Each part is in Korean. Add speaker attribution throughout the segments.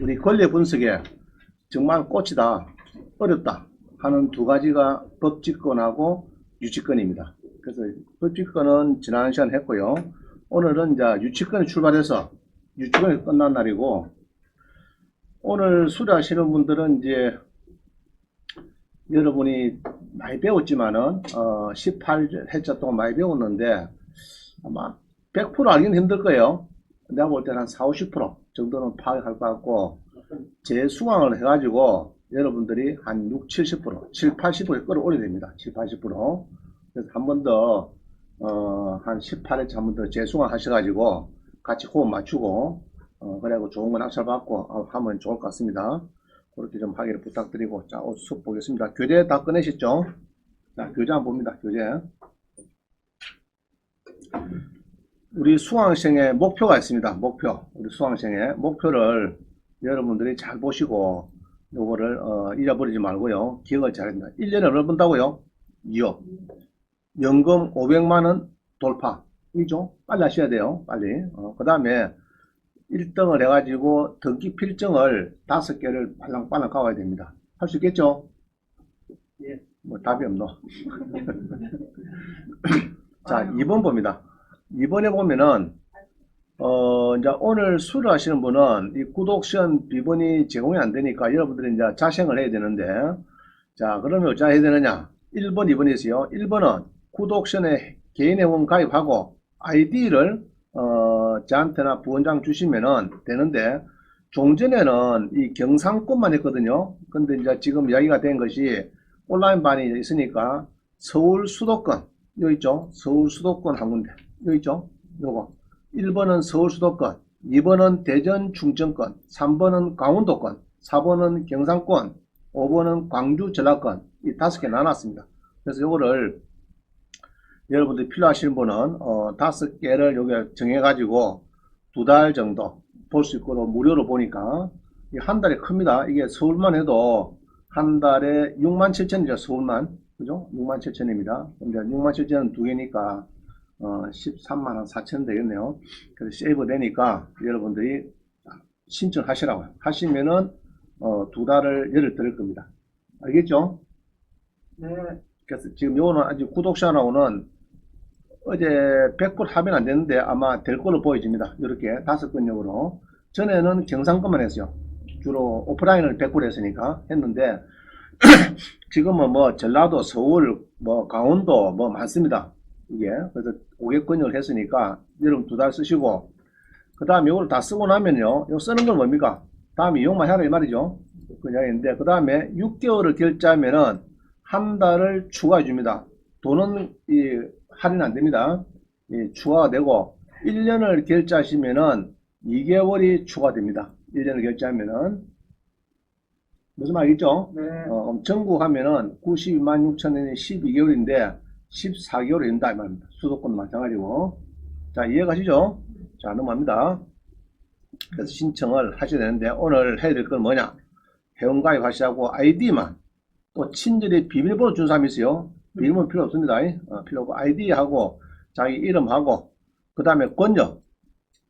Speaker 1: 우리 권리 분석에 정말 꽃이다, 어렵다 하는 두 가지가 법칙권하고 유치권입니다. 그래서 법칙권은 지난 시간에 했고요. 오늘은 이제 유치권이 출발해서 유치권이 끝난 날이고, 오늘 수료하시는 분들은 이제 여러분이 많이 배웠지만은 18회차 동안 많이 배웠는데 아마 100% 알기는 힘들 거예요. 내가 볼 때는 한 40, 50% 정도는 파악할 것 같고, 재수강을 해가지고 여러분들이 한 6, 70%, 7, 80% 끌어올려야 됩니다. 7, 80%. 그래서 한 번 더, 한 18회차 한 번 더 재수강 하셔가지고 같이 호흡 맞추고, 그래고 좋은 건 학살 받고 하면 좋을 것 같습니다. 그렇게 좀 하기를 부탁드리고, 자, 수업 보겠습니다. 교재 다 꺼내셨죠? 자, 교재 한번 봅니다. 교재. 우리 수강생의 목표가 있습니다. 목표. 우리 수강생의 목표를 여러분들이 잘 보시고, 요거를, 잊어버리지 말고요. 기억을 잘해야 됩니다. 1년에 얼마 번다고요? 2억. 연금 500만원 돌파. 이죠? 빨리 하셔야 돼요. 빨리. 그 다음에 1등을 해가지고 등기 필증을 5개를 빨랑빨랑 가야 됩니다. 할 수 있겠죠? 예. 뭐 답이 없노. 자, 2번 봅니다. 2번에 보면은 이제 오늘 수료하시는 분은 이 구독시험 비번이 제공이 안 되니까 여러분들이 이제 자생을 해야 되는데, 자, 그러면 어찌 해야 되느냐? 1번, 2번이 있어요. 1번은 구독시험에 개인회원 가입하고 아이디를 저한테나 부원장 주시면은 되는데, 종전에는 이 경상권만 했거든요. 근데 이제 지금 이야기가 된 것이 온라인반이 있으니까 서울 수도권, 여기 있죠? 서울 수도권 한 군데, 여기 있죠? 요거. 1번은 서울 수도권, 2번은 대전 충청권, 3번은 강원도권, 4번은 경상권, 5번은 광주 전라권, 이 5개 나눴습니다. 그래서 요거를 여러분들이 필요하신 분은 5개를 여기 정해가지고 2달 정도 볼 수 있고, 무료로 보니까 한 달에 큽니다. 이게 서울만 해도 한 달에 67,000이죠. 서울만. 그죠? 67,000입니다. 이제 67,000은 2개니까 13만 4천 되겠네요. 그래서 세이브 되니까 여러분들이 신청하시라고요. 하시면은 2달을 열을 드릴 겁니다. 알겠죠? 네. 그래서 지금 요거는 아직 구독자라고는 어제 100% 하면 안 되는데 아마 될 걸로 보여집니다. 이렇게 5건역으로. 전에는 경상권만 했어요. 주로 오프라인을 100% 했으니까 했는데 지금은 뭐 전라도, 서울, 뭐 강원도 뭐 많습니다. 이게 그래서 500건역을 했으니까 여러분 2달 쓰시고, 그 다음에 이걸 다 쓰고 나면요, 이거 쓰는 건 뭡니까? 다음에 이용만 해라 이 말이죠. 그 이야기인데, 그 다음에 6개월을 결제하면은 한 달을 추가해 줍니다. 돈은 할인 안 됩니다. 추가가 되고, 1년을 결제하시면은 2개월이 추가됩니다. 1년을 결제하면은. 무슨 말이죠? 네. 전국 하면은 92만 6천 원이 12개월인데 14개월이 된다 이 말입니다. 수도권 마찬가지고. 자, 이해가시죠? 자, 넘어갑니다. 그래서 신청을 하셔야 되는데, 오늘 해야 될 건 뭐냐? 회원가입 하시고 아이디만, 또 친절히 비밀번호 준 사람이 있어요. 비밀번호 필요 없습니다. 필요 없고 아이디하고 자기 이름하고, 그 다음에 권역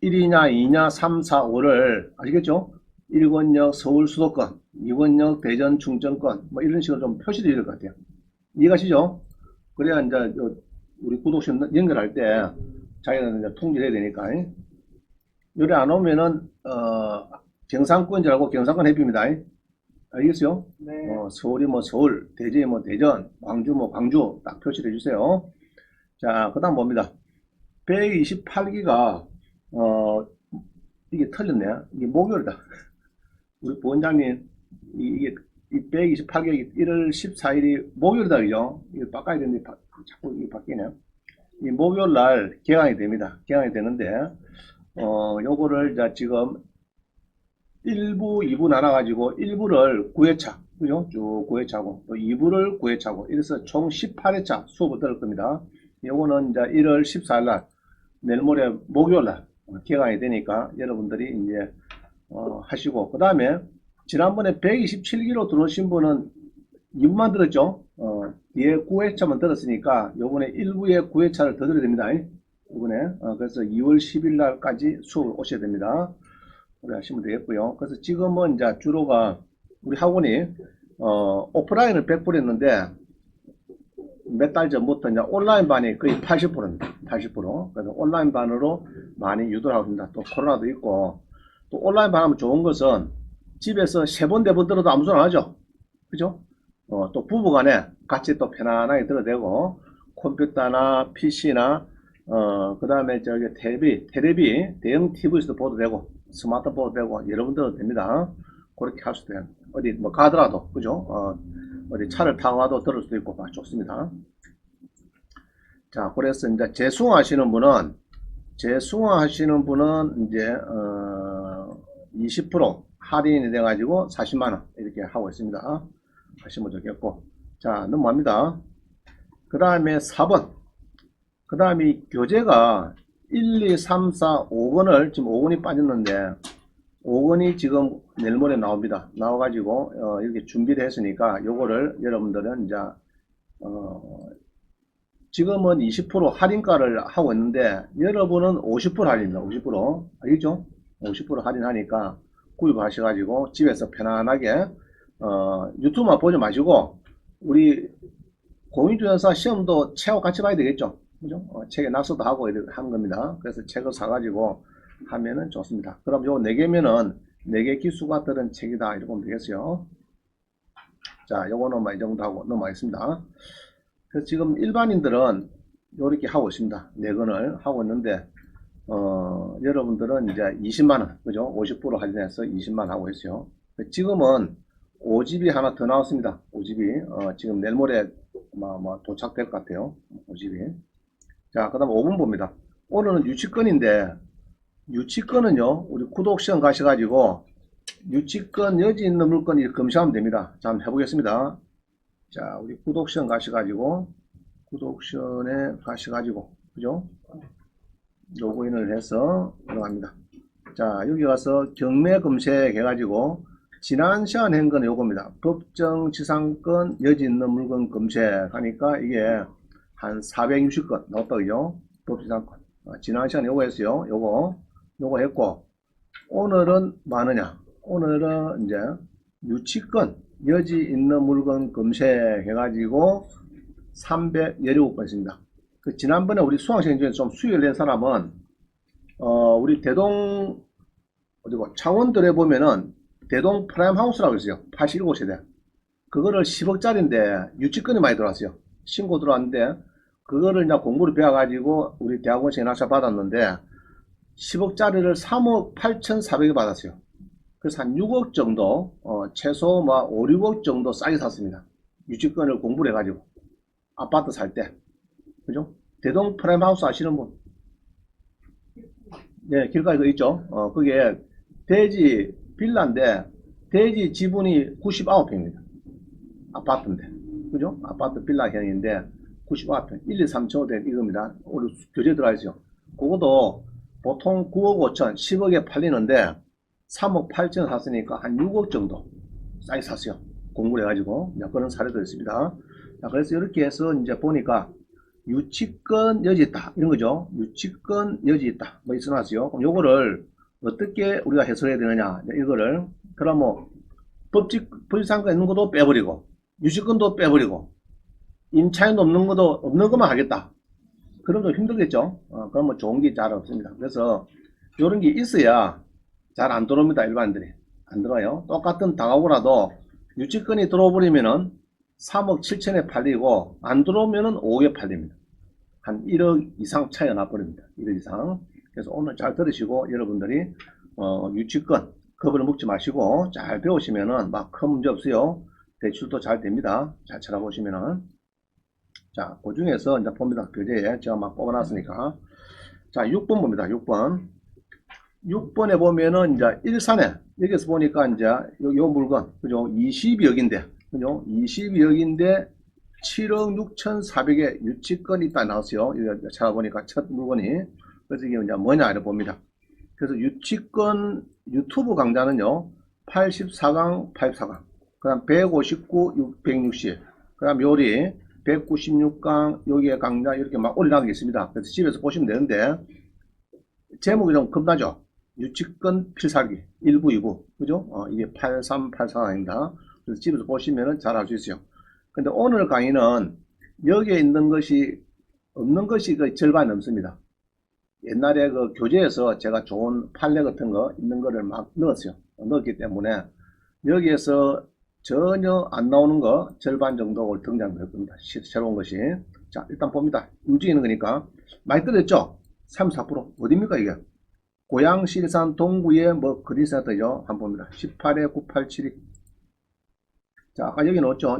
Speaker 1: 1이냐 2냐 3, 4, 5를 아시겠죠? 1권역 서울 수도권, 2권역 대전 충청권, 뭐 이런 식으로 좀 표시되어야 될 것 같아요. 이해가시죠? 그래야 이제 우리 구독자 연결할 때 자기는 이제 통지를 해야 되니까. 요래 안 오면은 경상권 줄 알고 경상권 해줍니다. 알겠어요? 네. 서울이 뭐 서울, 대전이 뭐 대전, 광주 뭐 광주 딱 표시를 해주세요. 자, 그 다음 봅니다. 128기가 이게 틀렸네. 이게 목요일이다. 우리 부원장님, 이게 128개 1월 14일이 목요일이다, 그죠? 이거 바꿔야 되는데, 자꾸 이게 바뀌네요. 이 목요일 날 개강이 됩니다. 개강이 되는데, 요거를 지금 1부, 2부 나눠가지고 1부를 9회차, 그죠? 쭉 9회차고, 또 2부를 9회차고, 이래서 총 18회차 수업을 들을 겁니다. 요거는 이제 1월 14일 날, 내일 모레 목요일 날 개강이 되니까 여러분들이 이제 하시고, 그 다음에 지난번에 127기로 들어오신 분은 2부만 들었죠. 뒤에 9회차만 들었으니까 요번에 1부에 9회차를 더 들어야 됩니다. 이번에 그래서 2월 10일 날까지 수업을 오셔야 됩니다. 그래 하시면 되겠고요. 그래서 지금은 이제 주로가 우리 학원이 오프라인을 100%였는데 몇 달 전부터 이제 온라인 반이 거의 80%입니다. 80%. 그래서 온라인 반으로 많이 유도를 하고 있습니다. 또 코로나도 있고 또 온라인 반 하면 좋은 것은 집에서 세 번, 네 번 들어도 아무 소리 안 하죠. 그죠? 또 부부간에 같이 또 편안하게 들어도 되고 컴퓨터나 PC나 그 다음에 저기 텔레비 대형 TV에서도 보도 되고 스마트 보도 되고 여러분들도 됩니다. 그렇게 할 수도 돼요. 어디 뭐 가더라도 그죠? 어디 차를 타고 와도 들을 수도 있고 좋습니다. 자, 그래서 이제 재수강 하시는 분은 이제 20% 할인이 돼가지고 40만원 이렇게 하고 있습니다. 하시면 좋겠고. 자, 넘어갑니다. 그 다음에 4번. 그 다음에 교재가 1, 2, 3, 4, 5권을 지금 5권이 빠졌는데 5권이 지금 내일 모레 나옵니다. 나와가지고 이렇게 준비를 했으니까 요거를 여러분들은 이제 지금은 20% 할인가를 하고 있는데 여러분은 50% 할인입니다. 50% 알겠죠? 50% 할인하니까 구입하셔가지고 집에서 편안하게 유튜브만 보지 마시고 우리 공인중개사 시험도 책하고 같이 봐야 되겠죠? 그죠? 책에 낙서도 하고 이렇게 하는 겁니다. 그래서 책을 사가지고 하면은 좋습니다. 그럼 요 4개면은 4개 기수가 들은 책이다. 이렇게 보면 되겠어요. 자, 요거는 뭐 이 정도 하고 넘어가겠습니다. 그래서 지금 일반인들은 이렇게 하고 있습니다. 4건을 하고 있는데, 여러분들은 이제 20만원, 그죠? 50% 할인해서 20만원 하고 있어요. 지금은 5집이 하나 더 나왔습니다. 5집이. 지금 내일 모레 도착될 것 같아요. 5집이. 자, 그 다음 5분 봅니다. 오늘은 유치권인데, 유치권은요, 우리 구독시험 가셔가지고, 유치권 여지 있는 물건 이렇게 검색하면 됩니다. 자, 한번 해보겠습니다. 자, 우리 구독시험 가셔가지고, 그죠? 로그인을 해서 들어갑니다. 자, 여기 가서 경매 검색 해가지고, 지난 시간 한 건 요겁니다. 법정 지상권 여지 있는 물건 검색하니까 이게 한 460건 나왔다, 그죠? 법지상권. 지난 시간 요거 했어요. 요거 했고, 오늘은 많으냐? 오늘은 이제 유치권 여지 있는 물건 검색해가지고 317건 있습니다. 그 지난번에 우리 수강생 중에 좀 수익을 낸 사람은 우리 대동 어디고 창원들에 보면은 대동 프라임 하우스라고 있어요. 87세대. 그거를 10억짜리인데 유치권이 많이 들어왔어요. 신고 들어왔는데 그거를 이제 공부를 배워가지고 우리 대학원생이 낙찰 받았는데 10억짜리를 3억 8,400에 받았어요. 그래서 한 6억 정도, 최소 뭐 5, 6억 정도 싸게 샀습니다. 유치권을 공부를 해가지고. 아파트 살 때. 그죠? 대동 프라임 하우스 아시는 분? 네, 길가에 그 있죠? 그게 대지 빌라인데, 대지 지분이 99평입니다. 아파트인데. 그죠? 아파트 빌라형인데, 99평. 1, 2, 3층 된 이겁니다. 우리 교재 들어가 있어요. 그것도 보통 9억 5천, 10억에 팔리는데, 3억 8천 샀으니까 한 6억 정도 싸게 샀어요. 공부를 해가지고. 그런 사례도 있습니다. 자, 그래서 이렇게 해서 이제 보니까 유치권 여지 있다. 이런 거죠. 유치권 여지 있다. 뭐 있어놨어요. 그럼 요거를 어떻게 우리가 해석해야 되느냐. 이거를. 그럼 뭐, 법지상권 있는 것도 빼버리고, 유치권도 빼버리고, 임차인도 없는 것만 하겠다. 그럼 좀 힘들겠죠. 그럼 뭐 좋은 게 잘 없습니다. 그래서 이런 게 있어야 잘 안 들어옵니다. 일반인들이. 안 들어와요. 똑같은 당하고라도 유치권이 들어버리면은 3억 7천에 팔리고 안 들어오면은 5억에 팔립니다. 한 1억 이상 차이가 나버립니다. 1억 이상. 그래서 오늘 잘 들으시고 여러분들이 유치권 겁을 먹지 마시고 잘 배우시면은 막 큰 문제 없어요. 대출도 잘 됩니다. 잘 찾아보시면은. 자, 그 중에서 이제 봅니다. 교재에 제가 막 뽑아놨으니까. 자, 6번 봅니다. 6번. 6번에 보면은 이제 일산에 여기서 보니까 이제 요 물건 그죠? 22억인데 그죠? 22억인데 7억 6,400에 유치권이 있다 나왔어요. 여기 찾아보니까 첫 물건이. 그래서 이게 이제 뭐냐 이렇게 봅니다. 그래서 유치권 유튜브 강좌는요 84강 84강 그 다음 159 660 그 다음 요리 196강 여기에 강좌 이렇게 막 올려놓은 게 있습니다. 그래서 집에서 보시면 되는데 제목이 좀 겁나죠? 유치권 필살기 1부, 2부. 그죠? 이게 8384입니다. 그래서 집에서 보시면은 잘 알 수 있어요. 근데 오늘 강의는 여기에 있는 것이 없는 것이 그 절반 넘습니다. 옛날에 그 교재에서 제가 좋은 판례 같은 거 있는 거를 막 넣었어요. 넣었기 때문에 여기에서 전혀 안 나오는 거 절반 정도 등장할 겁니다. 새로운 것이. 자, 일단 봅니다. 움직이는 거니까. 많이 들었죠? 34% 어딥니까 이게? 고양 실산 동구에 뭐 그리스나트죠? 한번 봅니다. 18에 9872. 자, 아까 여기 넣었죠?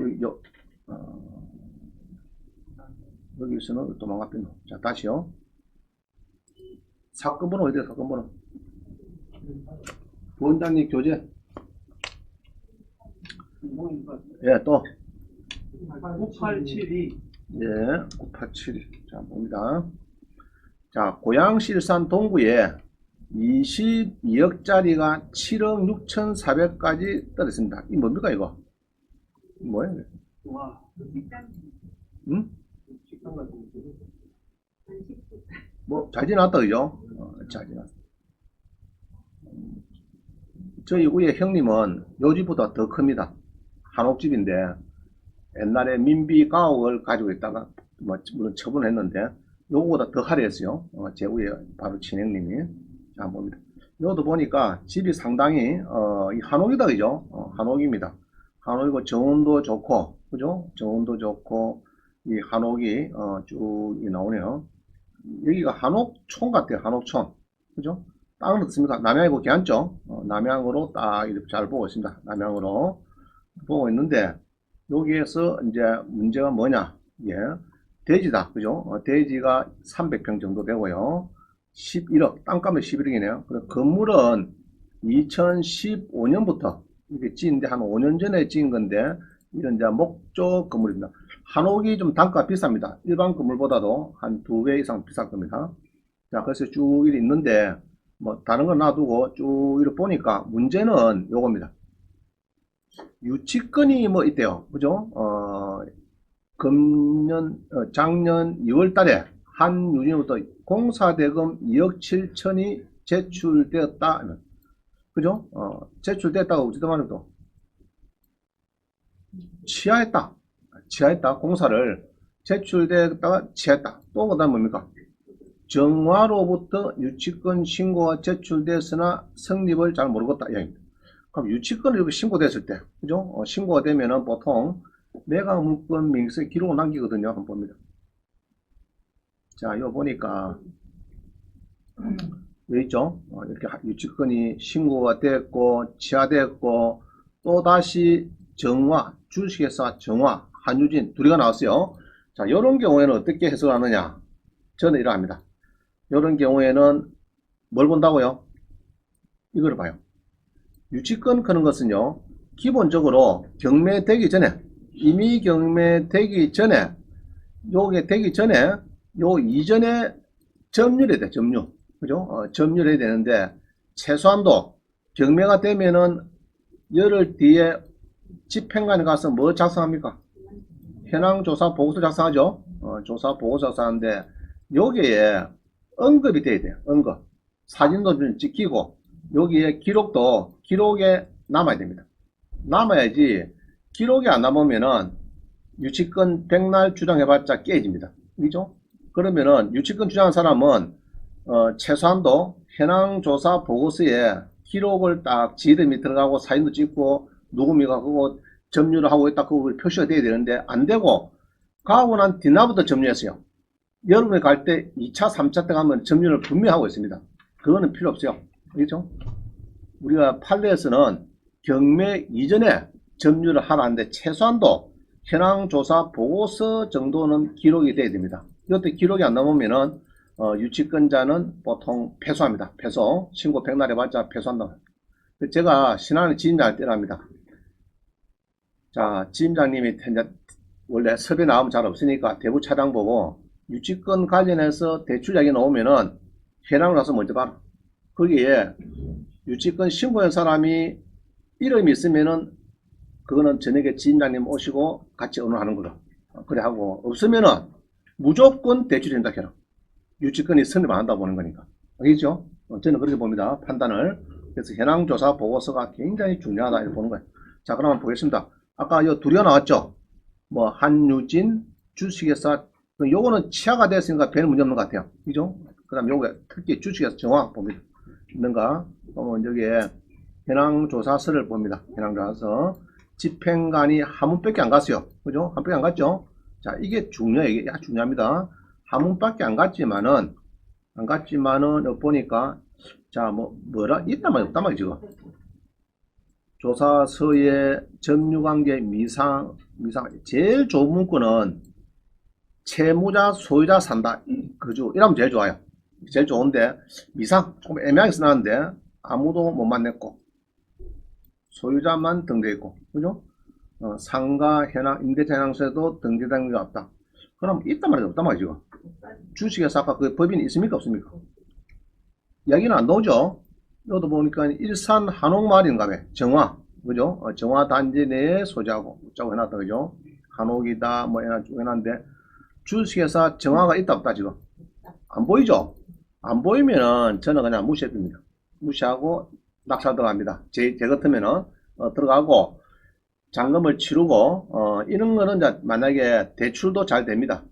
Speaker 1: 여기서는 도망갔던 거. 자, 다시요. 사건 번호 어디야, 사건 번호? 부원장님 교재. 예, 또.
Speaker 2: 9872.
Speaker 1: 예, 9872. 자, 봅니다. 자, 고양실산 동구에 22억짜리가 7억 6,400까지 떨어졌습니다. 이 뭡니까, 이거? 뭐예요?
Speaker 2: 와.
Speaker 1: 응?
Speaker 2: 식당 같은 거.
Speaker 1: 뭐, 잘 지났다, 그죠? 잘 지났다. 저희 위에 형님은 요 집보다 더 큽니다. 한옥집인데, 옛날에 민비 가옥을 가지고 있다가, 뭐, 물론 처분했는데, 요거보다 더 화려했어요. 제 위에 바로 친형님이. 자, 봅니다. 요도 보니까 집이 상당히, 이 한옥이다, 그죠? 한옥입니다. 한옥이고 정원도 좋고, 그죠? 정원도 좋고, 이 한옥이, 쭉 나오네요. 여기가 한옥촌 같아요. 한옥촌. 그죠? 땅은 어떻습니까? 남양이고 괜찮죠? 남양으로 딱 이렇게 잘 보고 있습니다. 남양으로 보고 있는데, 여기에서 이제 문제가 뭐냐? 예. 대지다. 그죠? 대지가 300평 정도 되고요. 11억. 땅값은 11억이네요. 그리고 건물은 2015년부터 이게 지은데 한 5년 전에 지은 건데, 이런 이제 목조 건물입니다. 한옥이 좀 단가 비쌉니다. 일반 건물보다도 한 2배 이상 비쌀 겁니다. 자, 그래서 쭉 이렇게 있는데, 뭐, 다른 건 놔두고 쭉 이렇게 보니까 문제는 요겁니다. 유치권이 뭐 있대요. 그죠? 작년 2월 달에 한유진부터 공사대금 2억 7천이 제출되었다. 그죠? 제출됐다고 어찌든 말해도 취하했다. 공사를 제출됐다가 취하했다. 또 그다음 뭡니까? 정화로부터 유치권 신고가 제출됐으나 성립을 잘 모르겠다. 그럼 유치권을 이렇게 신고됐을 때, 그죠? 신고가 되면은 보통 매각물권 명세 기록을 남기거든요. 한번 봅니다. 자, 이거 보니까 왜 있죠? 이렇게 유치권이 신고가 됐고, 취하됐고, 또 다시 정화, 주식회사 정화, 한유진 둘이가 나왔어요. 자, 이런 경우에는 어떻게 해석하느냐? 저는 이러합니다. 이런 경우에는 뭘 본다고요? 이걸 봐요. 유치권 크는 것은요, 기본적으로 경매되기 전에, 이미 경매되기 전에, 요게 되기 전에, 요 이전에 점유해야 돼, 점유. 그죠? 점유해야 되는데, 최소한도 경매가 되면은 열흘 뒤에 집행관에 가서 뭐 작성합니까? 현황조사 보고서 작성하죠? 조사 보고서 작성하는데, 여기에 언급이 돼야 돼요, 언급. 사진도 좀 찍히고, 여기에 기록에 남아야 됩니다. 남아야지, 기록이 안 남으면은, 유치권 백날 주장해봤자 깨집니다. 그죠? 그러면은, 유치권 주장한 사람은, 최소한도 현황조사 보고서에 기록을 딱 지름이 들어가고 사진도 찍고 누구미가 그거 점유를 하고 있다 그걸 표시가 돼야 되는데 안 되고 가고 난 뒤나부터 점유했어요. 여름에 갈 때 2차 3차 때 가면 점유를 분명히 하고 있습니다. 그거는 필요 없어요. 그렇죠? 우리가 판례에서는 경매 이전에 점유를 하라는데 최소한도 현황조사 보고서 정도는 기록이 돼야 됩니다. 이때 기록이 안 남으면은 유치권자는 보통 패소합니다. 패소. 신고 백날 해봤자 패소한다. 제가 신안을 지임자를 때랍니다. 자, 지임장님이 원래 섭외 나오면 잘 없으니까 대부 차량 보고 유치권 관련해서 대출 이야기 나오면은 현황을 가서 먼저 봐라. 거기에 유치권 신고한 사람이 이름이 있으면은 그거는 저녁에 지임장님 오시고 같이 의논하는 거로. 그래 하고 없으면은 무조건 대출이 된다 해라. 유치권이 성립 안 한다고 보는 거니까. 알겠죠? 저는 그렇게 봅니다. 판단을. 그래서 현황조사 보고서가 굉장히 중요하다 이렇게 보는 거예요. 자, 그럼 한번 보겠습니다. 아까 요 둘이가 나왔죠? 뭐 한유진, 주식회사, 요거는 취하가 됐으니까 별 문제 없는 것 같아요. 그죠? 그 다음 요거 특히 주식회사 정확 봅니다. 있는가? 여기에 현황조사서를 봅니다. 현황조사서. 집행관이 한 문밖에 안 갔어요. 그죠? 한 문밖에 안 갔죠? 자, 이게 중요해요. 이게 아주 중요합니다. 한 문밖에 안 갔지만은, 보니까, 자, 뭐라, 있단 말이야, 없단 말이야, 지금. 조사서의 점유관계 제일 좋은 문구는 채무자, 소유자 산다. 그죠? 이러면 제일 좋아요. 제일 좋은데, 미상, 조금 애매하게 써놨는데, 아무도 못 만났고, 소유자만 등재해 있고, 그죠? 상가, 현황, 임대차 현황서에도 등재된 게 없다. 그럼 있단 말이야, 없단 말이야, 지금. 주식회사 아까 그 법인이 있습니까, 없습니까? 이야기는 안 나오죠? 여기도 보니까 일산 한옥마을인가 봐. 정화. 그죠? 정화 단지 내에 소지하고, 짜고 해놨다, 그죠? 한옥이다, 뭐 해놨는데, 주식회사 정화가 있다, 없다, 지금? 안 보이죠? 안 보이면은 저는 그냥 무시해 줍니다. 무시하고 낙찰 들어갑니다. 제 같으면은, 들어가고, 잔금을 치르고, 이런 거는 이제 만약에 대출도 잘 됩니다.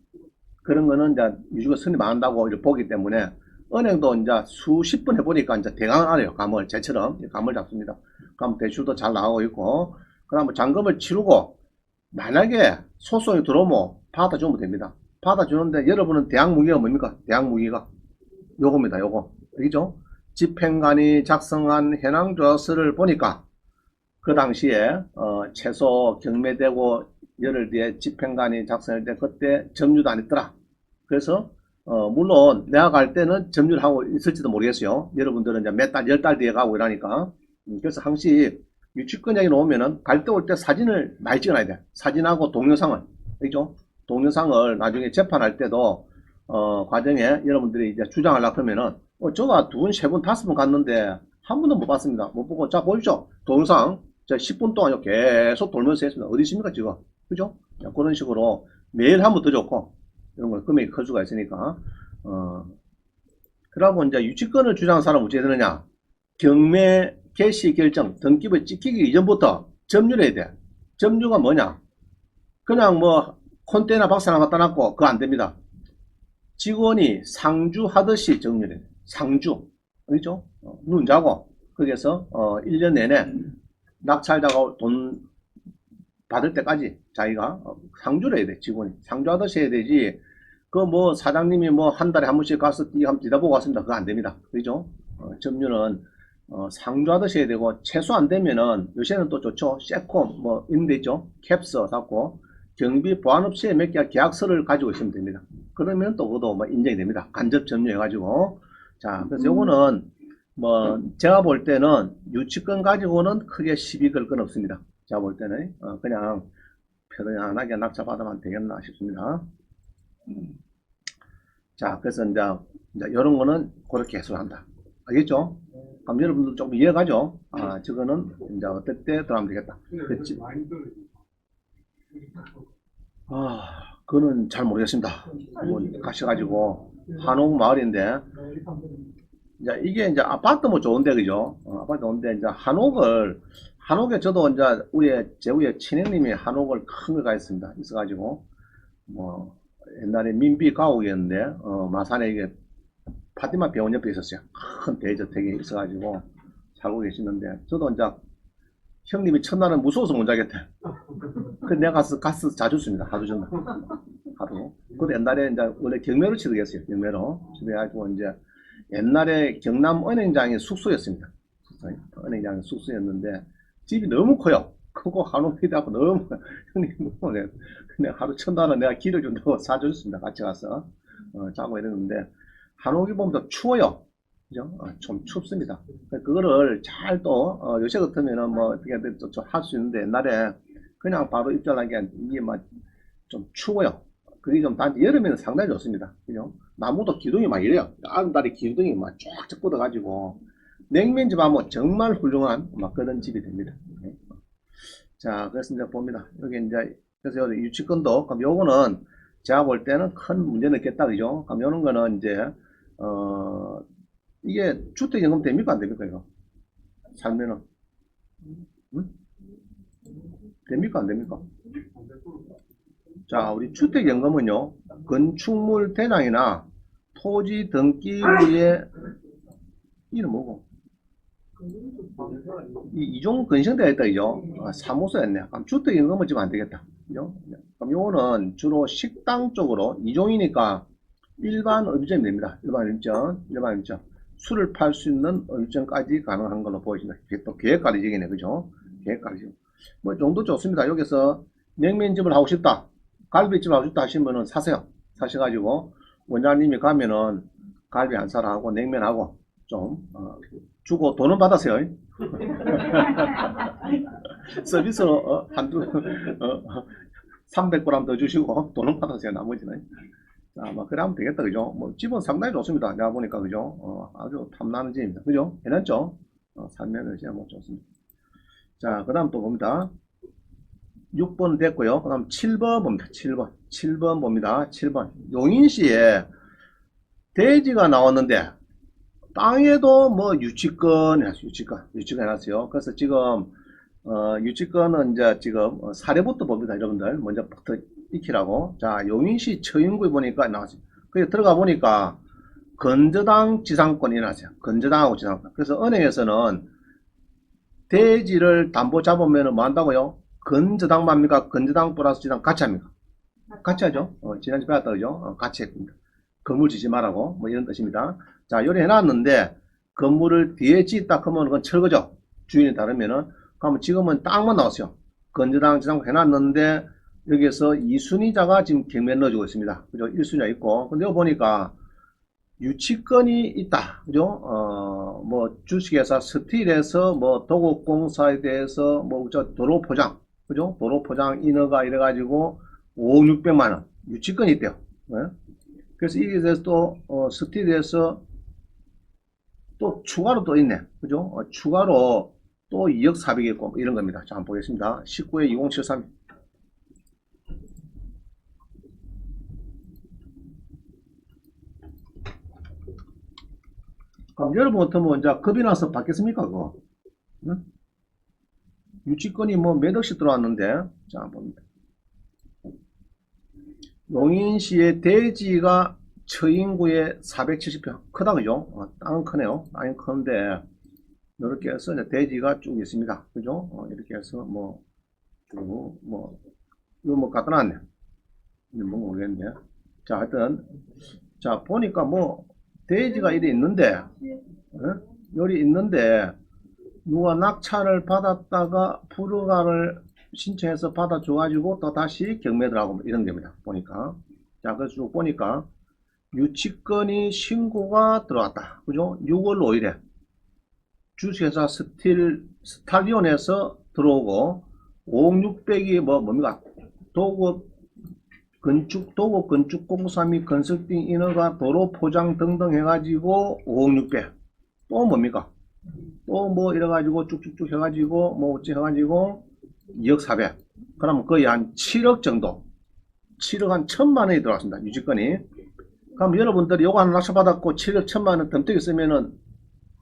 Speaker 1: 그런 거는 이제 유주가 선임 안 한다고 이렇게 보기 때문에 은행도 이제 수십 번 해보니까 이제 대강 알아요. 감을 제처럼 감을 잡습니다. 그럼 대출도 잘 나가고 있고, 그다음 잔금을 치르고 만약에 소송이 들어오면 받아주면 됩니다. 받아주는데 여러분은 대항 무기가 뭡니까? 대항 무기가 요겁니다. 요거 알겠죠? 집행관이 작성한 현황조서를 보니까 그 당시에 최소 경매되고 열흘 뒤에 집행관이 작성할 때 그때 점유도 안 했더라. 그래서 물론 내가 갈 때는 점유를 하고 있을지도 모르겠어요. 여러분들은 이제 몇 달, 열 달 뒤에 가고 이러니까. 그래서 항시 유치권 이야기 나오면은 갈 때 올 때 사진을 많이 찍어놔야 돼. 사진하고 동영상을. 그죠? 동영상을 나중에 재판할 때도 과정에 여러분들이 이제 주장하려고 하면은 저가 두 분, 세 분, 다섯 분 갔는데 한 번도 못 봤습니다. 못 보고 자 보십시오. 동영상 저 10분 동안 계속 돌면서 했습니다. 어디 있습니까 지금? 그죠? 그런 식으로 매일 하면 더 좋고 이런 걸 금액이 클 수가 있으니까 그러고 이제 유치권을 주장하는 사람은 어떻게 되느냐? 경매 개시 결정 등기부 찍히기 이전부터 점유를 해야 돼. 점유가 뭐냐? 그냥 뭐 콘테이너 박스 하나 갖다 놨고 그거 안 됩니다. 직원이 상주하듯이 정리를 해요. 상주. 그죠? 눈 자고 거기에서 1년 내내 낙찰자가 돈 받을 때까지 자기가 상주를 해야 돼. 직원이 상주하듯이 해야 되지. 그 뭐 사장님이 뭐 한 달에 한 번씩 가서 한번 뒤다보고 왔습니다. 그거 안 됩니다. 그죠? 점유는 상주하듯이 해야 되고 최소 안 되면은 요새는 또 좋죠. 세콤 뭐 이런 데 있죠. 캡서 갖고 경비 보안 없이 몇 개 계약서를 가지고 있으면 됩니다. 그러면 또 그것도 뭐 인정이 됩니다. 간접 점유해 가지고. 자, 그래서 요거는 뭐 제가 볼 때는 유치권 가지고는 크게 시비 걸 건 없습니다. 제가 볼 때는 그냥 편안하게 낙찰 받으면 되겠나 싶습니다. 자, 그래서 이제 이런 거는 그렇게 해소한다. 알겠죠? 그럼 여러분들 조금 이해가죠? 저거는 이제 어떨 때 들어가면 되겠다. 그치? 그거는 잘 모르겠습니다. 한번 가셔가지고 한옥 마을인데 이게 이제 아파트 뭐 좋은데 그죠? 아파트 좋은데 이제 한옥에 저도 이제 제 위에 친형님이 한옥을 큰 걸 가있습니다. 있어가지고 뭐 옛날에 민비 가옥이었는데 마산에 이게 파티마 병원 옆에 있었어요. 큰 대저택이 있어가지고 살고 계시는데 저도 이제 형님이 첫날은 무서워서 못 자겠대. 그 내가 가서 자줬습니다. 하루 전날. 하루. 그때 옛날에 이제 원래 경매로 치르겠어요. 경매로. 치르해가지고 이제 옛날에 경남은행장이 숙소였습니다. 은행장이 숙소였는데 집이 너무 커요. 크고 한옥이다 하고 너무 형님 너무 근데 하루 첫날은 내가 기를 준다고 사줬습니다. 같이 가서 자고 이러는데 한옥이 보면 더 추워요. 그죠? 좀 춥습니다. 그거를 잘 또 요새 같으면은 뭐 어떻게 할 수 있는데 옛날에 그냥 바로 입장하기엔 이게 막 좀 추워요. 그게 좀 단지 여름에는 상당히 좋습니다. 그죠? 나무도 기둥이 막 이래요. 아름다리 기둥이 막 쫙쫙 뻗어가지고 냉면집 하면 정말 훌륭한 막 그런 집이 됩니다. 네. 자, 그래서 이제 봅니다. 여기 이제 그래서 여기 유치권도 그럼 요거는 제가 볼 때는 큰 문제는 없겠다, 그죠? 그럼 요런 거는 이제 어 이게 주택연금 됩니까? 안 됩니까? 이거? 살면은. 응? 됩니까? 안 됩니까? 자, 우리 주택연금은요, 건축물 대장이나 토지 등기부에, 이름 뭐고? 이종 건설되어 있다, 이죠? 아, 사무소였네. 그럼 주택연금은 지금 안 되겠다. 그죠? 그럼 요거는 주로 식당 쪽으로, 이종이니까 일반 의무점이 됩니다. 일반 의무점, 일반 의무점. 술을 팔 수 있는 의무점까지 가능한 걸로 보여집니다. 이게 또 계획관리직이네, 그죠? 계획관리직. 뭐, 정도 좋습니다. 여기서 냉면집을 하고 싶다. 갈비집을 하고 싶다 하시면은 사세요. 사셔가지고, 원장님이 가면은 갈비 한 살 하고 냉면하고 좀, 주고 돈은 받았어요. 서비스로, 한두, 300g 더 주시고 돈은 받았어요. 나머지는. 자, 뭐, 그래 하면 되겠다. 그죠? 뭐, 집은 상당히 좋습니다. 내가 보니까, 그죠? 아주 탐나는 집입니다. 그죠? 괜찮죠? 살면은 이제 뭐 좋습니다. 자, 그 다음 또 봅니다. 6번 됐고요. 그 다음 7번 봅니다. 7번. 7번 봅니다. 7번. 용인시에 대지가 나왔는데, 땅에도 뭐 유치권 해놨어요. 유치권 해놨어요. 그래서 지금, 유치권은 이제 지금 사례부터 봅니다. 여러분들. 먼저 부터 익히라고. 자, 용인시 처인구에 보니까 나왔어요. 그래서 들어가 보니까 건저당 지상권이 나왔어요. 건저당하고 지상권. 그래서 은행에서는 대지를 담보 잡으면 뭐 한다고요? 건저당만입니까? 건저당 플러스 지상 같이 합니까? 같이 하죠. 지난주에 배웠다 그죠? 같이 했습니다. 건물 지지 말라고 뭐 이런 뜻입니다. 자, 요리 해놨는데 건물을 뒤에 짓다 그러면 그건 철거죠. 주인이 다르면은. 그러면 지금은 땅만 나왔어요. 건저당 지상 해놨는데 여기에서 2순위자가 지금 경매 넣어주고 있습니다. 그죠? 1순위자 있고. 근데 여기 보니까 유치권이 있다. 그죠? 뭐, 주식회사 스틸에서 뭐, 도곡공사에 대해서 뭐, 도로 포장. 그죠? 도로 포장 인허가 이래가지고 5억 600만원. 유치권이 있대요. 네? 그래서 이게 대해서 또, 스틸에서 또 추가로 또 있네. 그죠? 추가로 또 2억 400이 있고, 이런 겁니다. 자, 한번 보겠습니다. 19에 2073. 그럼 여러분 같으면 이제 겁이 나서 받겠습니까, 그거? 응? 유치권이 뭐 몇 억씩 들어왔는데, 자, 봅니다. 용인시의 대지가 처인구에 470평. 크다, 그죠? 땅은 크네요. 땅은 큰데, 이렇게 해서 이제 대지가 쭉 있습니다. 그죠? 이렇게 해서 뭐, 쭉, 뭐, 이거 뭐 갖다 놨네. 뭐 모르겠네. 자, 하여튼, 자, 보니까 뭐, 대지가 이래 있는데, 여기 있는데, 누가 낙찰을 받았다가 불허가를 신청해서 받아줘가지고 또 다시 경매를 하고 뭐 이런 겁니다. 보니까. 자, 그래서 쭉 보니까 유치권이 신고가 들어왔다. 그죠? 6월 5일에 주식회사 스탈리온에서 들어오고 5억 6백이 뭡니까? 도급 건축공사 및 건설팅 인허가 도로 포장 등등 해가지고 5억 6백. 또 뭡니까? 또 뭐 이래가지고 쭉쭉쭉 해가지고 뭐 어찌 해가지고 2억 4백. 그러면 거의 한 7억 정도. 7억 한 1,000만원이 들어왔습니다. 유치권이. 그럼 여러분들이 요거 하나 낙찰받았고 7억 1,000만원 덤떡이 쓰면은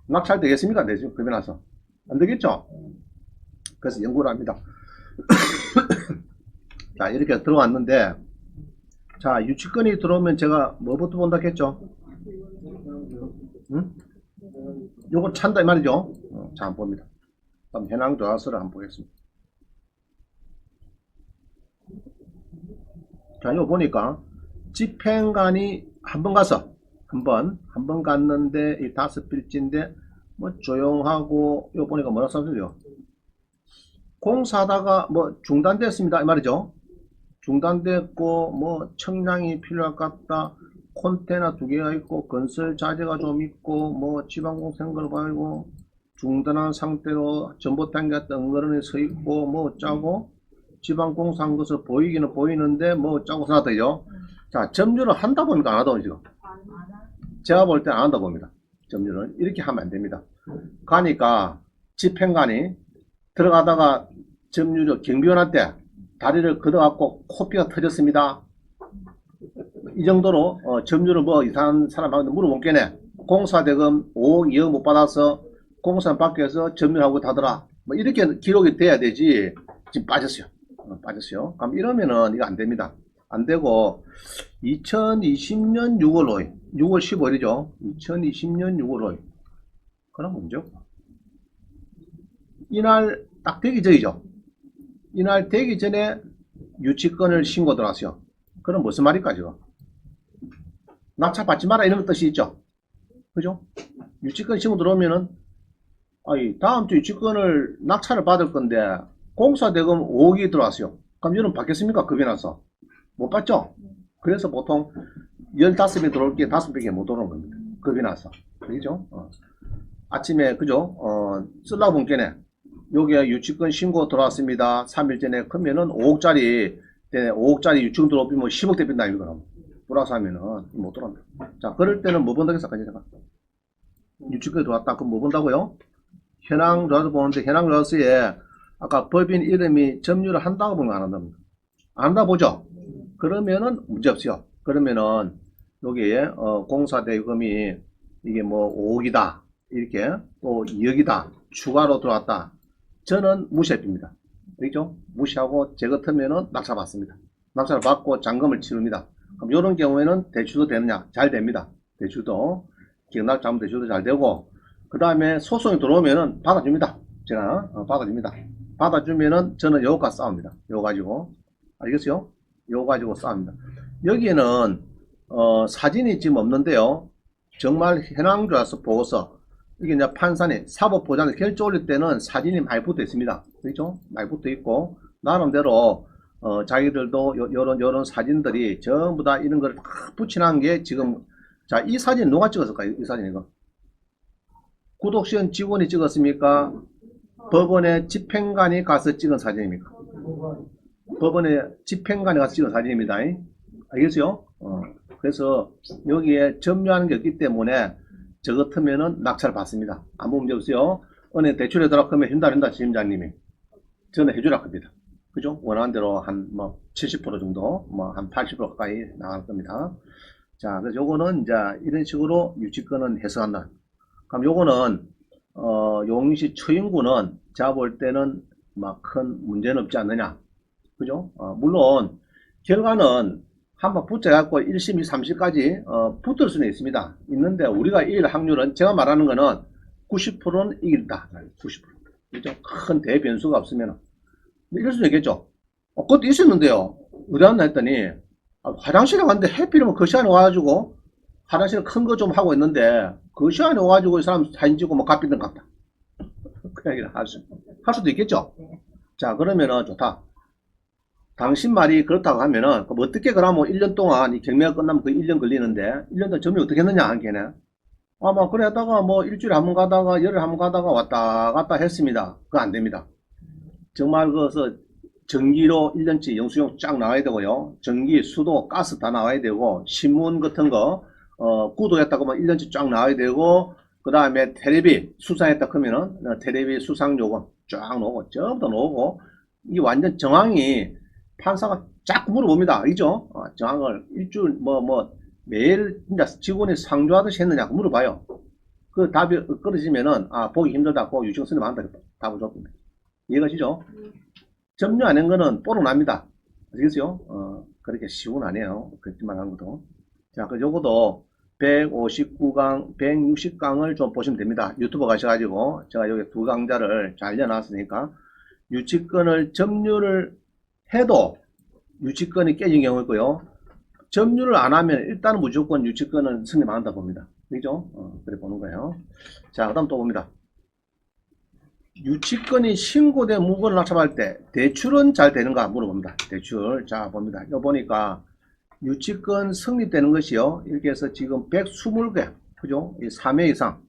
Speaker 1: 낙찰 되겠습니까? 안 되죠? 그러고 나서. 안 되겠죠? 그래서 연구를 합니다. 자, 이렇게 들어왔는데, 자, 유치권이 들어오면 제가 뭐부터 본다 했죠? 응? 요거 찬다 이 말이죠. 자, 한번 봅니다. 그럼 현황 조사서를 한번 보겠습니다. 자, 이거 보니까 집행관이 한 번 가서 한 번 갔는데 이 5필지인데 뭐 조용하고 이거 보니까 뭐라 써있어요? 공사하다가 뭐 중단됐습니다 이 말이죠. 중단됐고 뭐 청량이 필요할 것 같다. 콘테이너 2개가 있고 건설 자재가 좀 있고 뭐 지방공사인 봐이고 중단한 상태로 전봇tank 덩그러니 서 있고 뭐 어쩌고 지방공사한 것을 보이기는 보이는데 뭐 어쩌고 써놨대요. 자, 점유를 한다 보니까 안 하다 보니까 제가 볼 때 안 한다 봅니다. 점유를 이렇게 하면 안 됩니다. 가니까 집행관이 들어가다가 점유를 경비원한테 다리를 걷어갖고 코피가 터졌습니다. 이 정도로 점유를 뭐 이상한 사람한테 물어본 게네. 공사대금 5억 2억 못 받아서 공사 밖에서 점유하고 다더라. 뭐 이렇게 기록이 돼야 되지. 지금 빠졌어요. 빠졌어요. 그럼 이러면은 이거 안 됩니다. 안 되고 2020년 6월 5일, 6월 15일이죠. 2020년 6월 5일. 그럼 문제 없고. 이날 딱 되기 전이죠. 이날 되기 전에 유치권을 신고 들어왔어요. 그럼 무슨 말일까 지금? 낙찰 받지 마라 이런 뜻이 있죠. 그죠? 유치권 신고 들어오면은 아니 다음 주 유치권을 낙찰을 받을 건데 공사대금 5억이 들어왔어요. 그럼 이런 받겠습니까? 급이 나서 못 받죠? 그래서 보통 15명 들어올 게 5명이 못 오는 겁니다. 급이 나서. 그죠? 아침에 그죠? 쓸라고 본 게네. 여기에 유치권 신고 들어왔습니다. 3일 전에 그러면은 5억짜리 5억짜리 유치권 들어오면 10억 대빈다 이거는. 플러스 하면은 못 들어옵니다. 자, 그럴 때는 뭐 본다겠어? 유치권이 들어왔다. 그럼 뭐 본다고요? 현황 조사서 보는데 현황 조사서에 아까 법인 이름이 점유를 한다고 보면 안 한답니다. 안 한다 보죠? 그러면은 문제 없어요. 그러면은 여기에 공사대금이 이게 뭐 5억이다. 이렇게 또 2억이다. 추가로 들어왔다. 저는 무시해줍니다. 그렇죠? 무시하고 제 같으면은 낙찰 받습니다. 낙찰을 받고 잔금을 치릅니다. 그럼 이런 경우에는 대출도 되느냐? 잘 됩니다. 대출도 기억날 잡으면 대출도 잘 되고 그 다음에 소송이 들어오면은 받아줍니다. 제가 받아줍니다. 받아주면은 저는 요거가 싸웁니다. 요거 가지고 알겠어요? 요거 가지고 싸웁니다. 여기에는 사진이 지금 없는데요. 정말 현황조사서 보고서 이게 이제 판사님 사법보장에 결정 올릴 때는 사진이 많이 붙어 있습니다. 그렇죠? 많이 붙어 있고 나름대로 자기들도 요런 사진들이 전부 다 이런 걸 다 붙여놓은 게 지금 자, 이 사진 누가 찍었을까요? 이 사진 이거 구독시원 직원이 찍었습니까? 법원에 집행관이 가서 찍은 사진입니까? 법원에 집행관이 가서 찍은 사진입니다. 알겠어요? 그래서 여기에 점유하는 게 없기 때문에 저 같으면은 낙찰 받습니다. 아무 문제 없어요. 은행 대출에 들어가면 준다 지점장님이 저는 해주라 겁니다. 그죠? 원하는 대로 한 뭐 70% 정도, 뭐 한 80% 가까이 나갈 겁니다. 자, 그래서 요거는 이제 이런 식으로 유치권은 해석한다. 그럼 요거는 용인시 처인구는 제가 볼 때는 막 큰 문제는 없지 않느냐. 그죠? 물론 결과는 한번 붙여갖고 1심, 2, 3심까지 붙을 수는 있습니다. 있는데 우리가 이길 확률은 제가 말하는 거는 90%는 이긴다. 90%. 그죠? 큰 대변수가 없으면 이럴 수도 있겠죠. 그것도 있었는데요. 어디 갔나 했더니 화장실에 갔는데 해필이면 그 시간에 와가지고 화장실 큰 거 좀 하고 있는데 그 시간에 와가지고 이 사람 사진 찍고 뭐 갚이든 갚다. 그 얘기를 할 수도 있겠죠. 자, 그러면은 좋다. 당신 말이 그렇다고 하면은 그럼 어떻게 그러면 1년 동안 이 경매가 끝나면 그 1년 걸리는데 1년 동안 점유 어떻게 했느냐 한 개네. 아마 그래 하다가 뭐 일주일에 한 번 가다가 열흘에 한 번 가다가 왔다 갔다 했습니다. 그거 안 됩니다. 정말 그래서 전기로 1년치 영수증 쫙 나와야 되고요. 전기, 수도, 가스 다 나와야 되고 신문 같은 거 구독했다고 하면 1년치 쫙 나와야 되고 그 다음에 테레비 수상했다 그러면은 테레비 수상 요금 쫙 나오고 전부 다 나오고 이게 완전 정황이 판사가 자꾸 물어봅니다. 알죠? 정황을 일주일 매일 진짜 직원이 상주하듯이 했느냐고 물어봐요. 그 답이 끊어지면은 보기 힘들다고 유증 쓰면 한다. 답을 줬습니다. 이해가시죠? 점유 안 한 거는 뽀록 납니다. 아시겠어요? 그렇게 쉬운 아니에요. 그렇지만 한 것도. 자, 그 요거도 159강, 160강을 좀 보시면 됩니다. 유튜브 가셔가지고 제가 여기 두 강좌를 잘 알려놨으니까 유치권을 점유를 해도 유치권이 깨진 경우 있고요. 점유를 안 하면 일단은 무조건 유치권은 승인한다 봅니다. 그죠? 그래 보는 거예요. 자, 그 다음 또 봅니다. 유치권이 신고된 물건을 낙찰할 때 대출은 잘 되는가 물어봅니다. 대출. 자, 봅니다. 이거 보니까 유치권 성립되는 것이요. 이렇게 해서 지금 120개, 그죠? 3회 이상.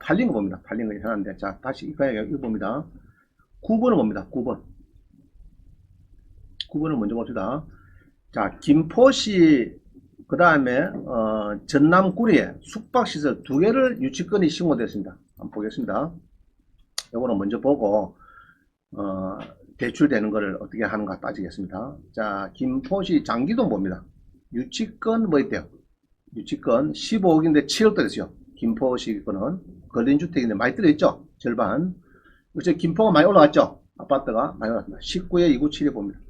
Speaker 1: 팔린 거 봅니다. 팔린 거 이상한데. 자, 다시 이거 봅니다. 9번을 봅니다. 9번. 9번을 먼저 봅시다. 자, 김포시, 그 다음에, 전남구리에 숙박시설 2개를 유치권이 신고됐습니다. 한번 보겠습니다. 요거는 먼저 보고, 대출되는 거를 어떻게 하는가 따지겠습니다. 자, 김포시 장기동 봅니다. 유치권 뭐 있대요? 유치권 15억인데 7억 들었어요. 김포시 거는 걸린 주택인데 많이 들어있죠. 절반. 그래서 김포가 많이 올라갔죠. 아파트가 많이 올랐습니다. 19에 297에 봅니다.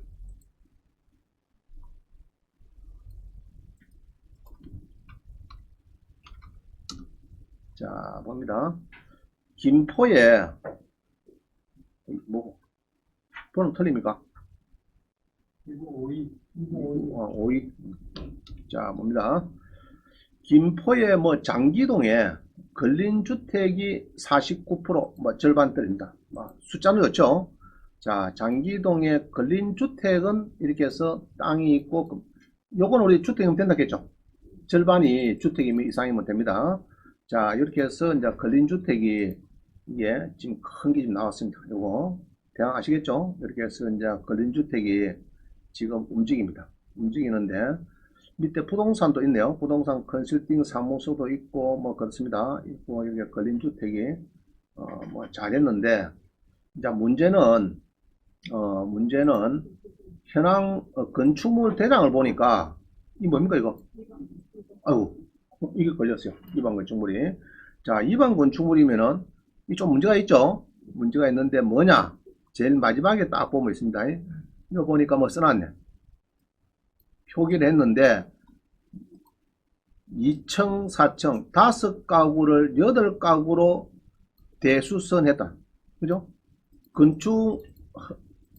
Speaker 1: 자, 봅니다. 김포에 뭐 번호 틀립니까?
Speaker 2: 1552.
Speaker 1: 5위. 자, 봅니다. 김포의 뭐 장기동에 걸린 주택이 49%, 뭐 절반 떨어집니다. 숫자는 그렇죠. 자, 장기동에 걸린 주택은 이렇게 해서 땅이 있고, 요건 우리 주택이면 된다겠죠. 절반이 주택이면 이상이면 됩니다. 자, 이렇게 해서 이제 걸린 주택이 이게 지금 큰 게 좀 나왔습니다. 요거 대강 아시겠죠? 이렇게 해서 이제 걸린 주택이 지금 움직입니다. 움직이는데 밑에 부동산도 있네요. 부동산 컨설팅 사무소도 있고 뭐 그렇습니다. 있고 이렇게 걸린 주택이 뭐 잘했는데 이제 문제는 현황 건축물 대장을 보니까 이 뭡니까 이거? 아유 이게 걸렸어요. 일반 건축물이. 자, 일반 건축물이면은 이 좀 문제가 있죠. 문제가 있는데 뭐냐? 제일 마지막에 딱 보면 있습니다. 이거 보니까 뭐 써놨네. 표기를 했는데 2층, 4층 5가구를 8가구로 대수선했다. 그죠? 건축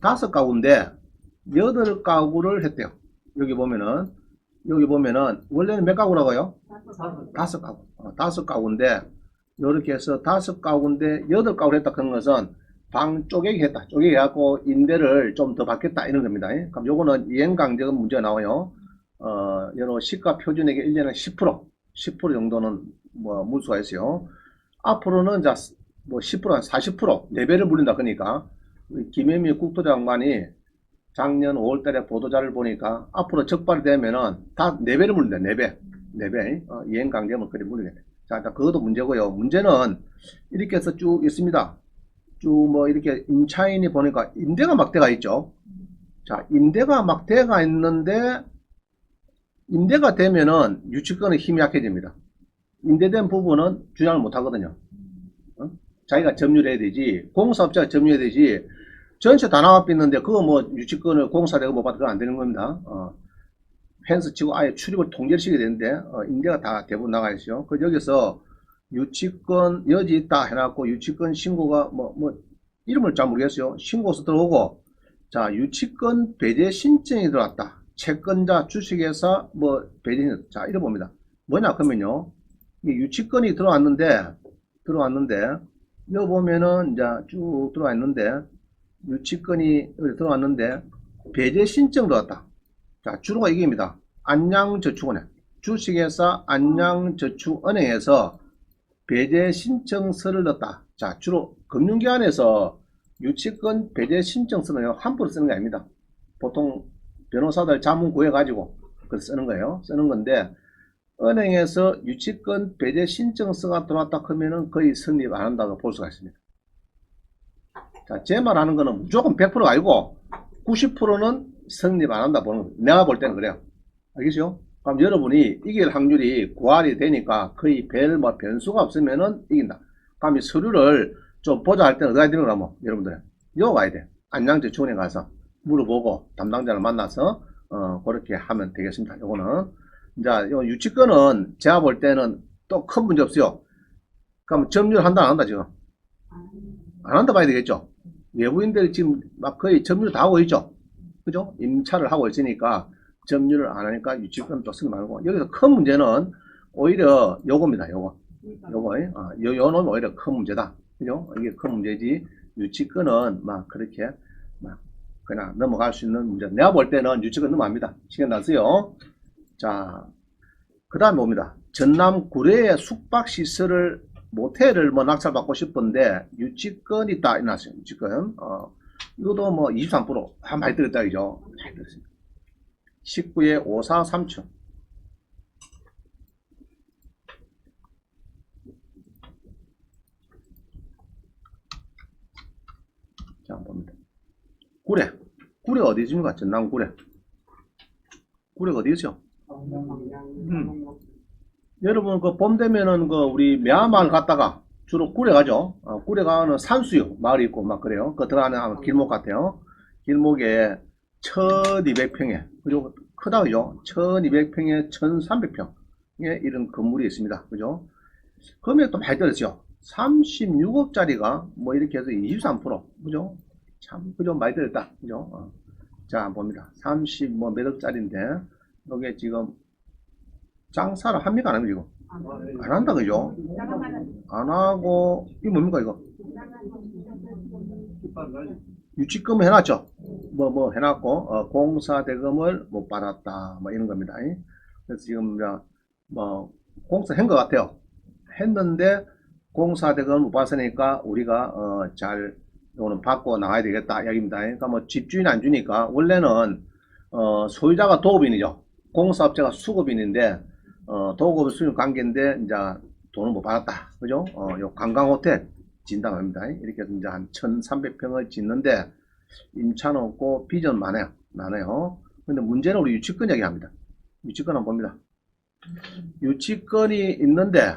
Speaker 1: 5가구인데 8가구를 했대요. 여기 보면은 원래는 몇 가구라고요? 5가구. 5가구인데 이렇게 해서 5가구인데 8가구를 했다 그런 것은 방 쪼개기 했다. 쪼개기 해갖고 임대를 좀 더 받겠다 이런 겁니다. 그럼 요거는 이행강제금 문제가 나와요. 여러 시가 표준액의 1년에 10% 정도는 뭐 물수가 있어요. 앞으로는 자, 뭐 10%, 40% 4배를 물린다. 그러니까 김혜미 국토장관이 작년 5월달에 보도자를 보니까 앞으로 적발이 되면은 다 4배를 물린다. 4배. 4배. 이행강제금을 그리 물리게 돼. 자, 일단 그것도 문제고요. 문제는 이렇게 해서 쭉 있습니다. 쭉 뭐 이렇게 임차인이 보니까 임대가 막대가 있죠. 자, 임대가 막대가 있는데 임대가 되면은 유치권의 힘이 약해집니다. 임대된 부분은 주장을 못 하거든요. 자기가 점유를 해야 되지, 공사업자가 점유해야 되지, 전체 다 나와 있는데 그거 뭐 유치권을 공사대가 못 받으면 안 되는 겁니다. 펜스 치고 아예 출입을 통제를 시켜야 되는데 임대가 다 대부분 나가 있어요. 그 여기서 유치권 여지 있다 해놨고 유치권 신고가 뭐 이름을 잘 모르겠어요. 신고서 들어오고 자 유치권 배제 신청이 들어왔다. 채권자 주식회사 뭐 배제 자 이래 봅니다. 뭐냐 그러면요 이 유치권이 들어왔는데 여기 보면은 이제 쭉 들어왔는데 유치권이 여기 들어왔는데 배제 신청 들어왔다. 자 주로가 이게입니다. 안양저축은행 주식회사 안양저축은행에서 배제 신청서를 넣었다. 자, 주로 금융기관에서 유치권 배제 신청서는 함부로 쓰는 게 아닙니다. 보통 변호사들 자문 구해가지고 그걸 쓰는 거예요. 쓰는 건데, 은행에서 유치권 배제 신청서가 들어왔다 하면은 거의 성립 안 한다고 볼 수가 있습니다. 자, 제 말하는 거는 무조건 100%가 아니고 90%는 성립 안 한다 보는 거예요. 내가 볼 때는 그래요. 알겠죠? 그럼 여러분이 이길 확률이 9할이 되니까 거의 별 뭐 변수가 없으면은 이긴다. 그럼 이 서류를 좀 보자 할 때는 어디 가야 되는 거야, 뭐, 여러분들. 여기 와야 돼. 안양저축은행 가서 물어보고 담당자를 만나서, 그렇게 하면 되겠습니다. 요거는. 자, 요 유치권은 제가 볼 때는 또 큰 문제 없어요. 그럼 점유를 한다, 안 한다, 지금? 안 한다 봐야 되겠죠? 외부인들이 지금 막 거의 점유를 다 하고 있죠? 그죠? 임차를 하고 있으니까 점유를 안 하니까 유치권 또 쓰지 말고 여기서 큰 문제는 오히려 요겁니다. 요거 요 놈이 오히려 큰 문제다. 그죠? 이게 큰 문제지 유치권은 막 그렇게 막 그냥 넘어갈 수 있는 문제. 내가 볼 때는 유치권 넘어갑니다. 시간 났어요. 자, 그 다음에 봅니다. 전남 구례의 숙박시설을 모텔을 뭐 낙찰받고 싶은데 유치권이 있다 이났어요. 유치권. 이것도 뭐 23% 많이 들었다 그죠? 많이 들었습니다. 19에 543층. 자, 봅니다. 구례. 구례 어디 있습니까? 전남 구례. 구례가 어디 있죠? 여러분 그 봄 되면은 그 우리 매화마을 갔다가 주로 꿀에 가죠. 꿀에 가는 산수유 마을이 있고 막 그래요. 그 들어가는 아마 길목 같아요. 길목에 1200평에 그죠? 크다 그죠? 1200평에 1300평에 이런 건물이 있습니다. 그죠? 금액도 많이 떨어졌죠. 36억짜리가 뭐 이렇게 해서 23% 그죠? 참 그죠? 많이 떨었다. 그죠? 자 봅니다. 30 뭐 몇 억짜리인데 이게 지금 장사를 합니까 안 합니까 지금? 안 한다 그죠? 안 하고 이거 뭡니까 이거? 유치금 해놨죠? 뭐 해놨고 공사 대금을 못 받았다 뭐 이런 겁니다. 그래서 지금 뭐 공사 한 것 같아요. 했는데 공사 대금을 못 받았으니까 우리가 잘 이거는 받고 나가야 되겠다 이야기입니다. 그러니까 뭐 집주인 안 주니까 원래는 소유자가 도급인이죠. 공사업체가 수급인인데 도급 수익 관계인데 이제 돈을 못 받았다. 그죠? 요 관광호텔 진단합니다. 이렇게 해서 이제 한 1300평을 짓는데 임차는 없고 빚은 많아요. 근데 문제는 우리 유치권 얘기합니다. 유치권 한번 봅니다. 유치권이 있는데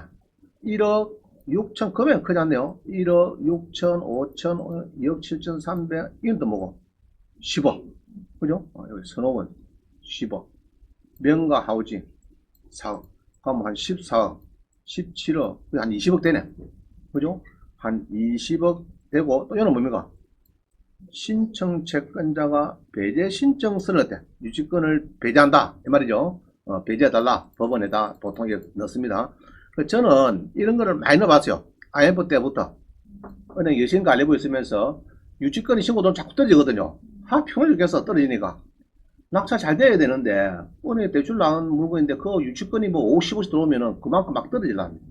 Speaker 1: 1억 6천 금액 크지 않네요. 1억 6천 5천 2억 7천 3백 이건 또 뭐고 10억 그죠? 여기 선옥은 10억 명가 하우징 4억 그럼 한 14억 17억 한 20억 되네 그죠? 한 20억 되고 또 이거는 뭡니까? 신청 채권자가 배제 신청 쓸 때 유치권을 배제한다 이 말이죠. 배제해달라 법원에다 보통 넣습니다. 저는 이런 거를 많이 넣어봤어요. IMF 때부터 은행 여신과 알리고 있으면서 유치권이 신고돈 자꾸 떨어지거든요. 평을 죽겠어 떨어지니까 낙찰 잘 돼야 되는데 은행에 대출 나온 물건인데 그 유치권이 뭐 50원씩 들어오면은 그만큼 막 떨어지려 합니다.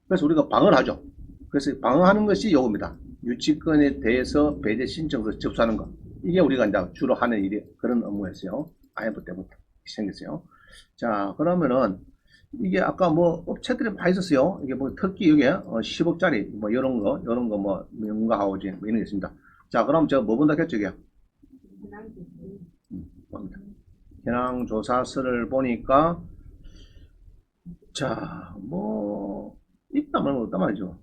Speaker 1: 그래서 우리가 방어를 하죠. 그래서 방어하는 것이 요겁니다. 유치권에 대해서 배제 신청서 접수하는 것. 이게 우리가 이제 주로 하는 일이 그런 업무였어요. IMF 때부터 생겼어요. 자, 그러면은 이게 아까 뭐 업체들이 많이 있었어요. 이게 뭐 특히 여기에 10억짜리 뭐 이런 거 뭐 명가하우징 뭐 이런 게 있습니다. 자, 그럼 제가 뭐 본다 했죠, 이게? 봅니다. 현황조사서를 보니까 자, 뭐 있다 말고 없다 말이죠.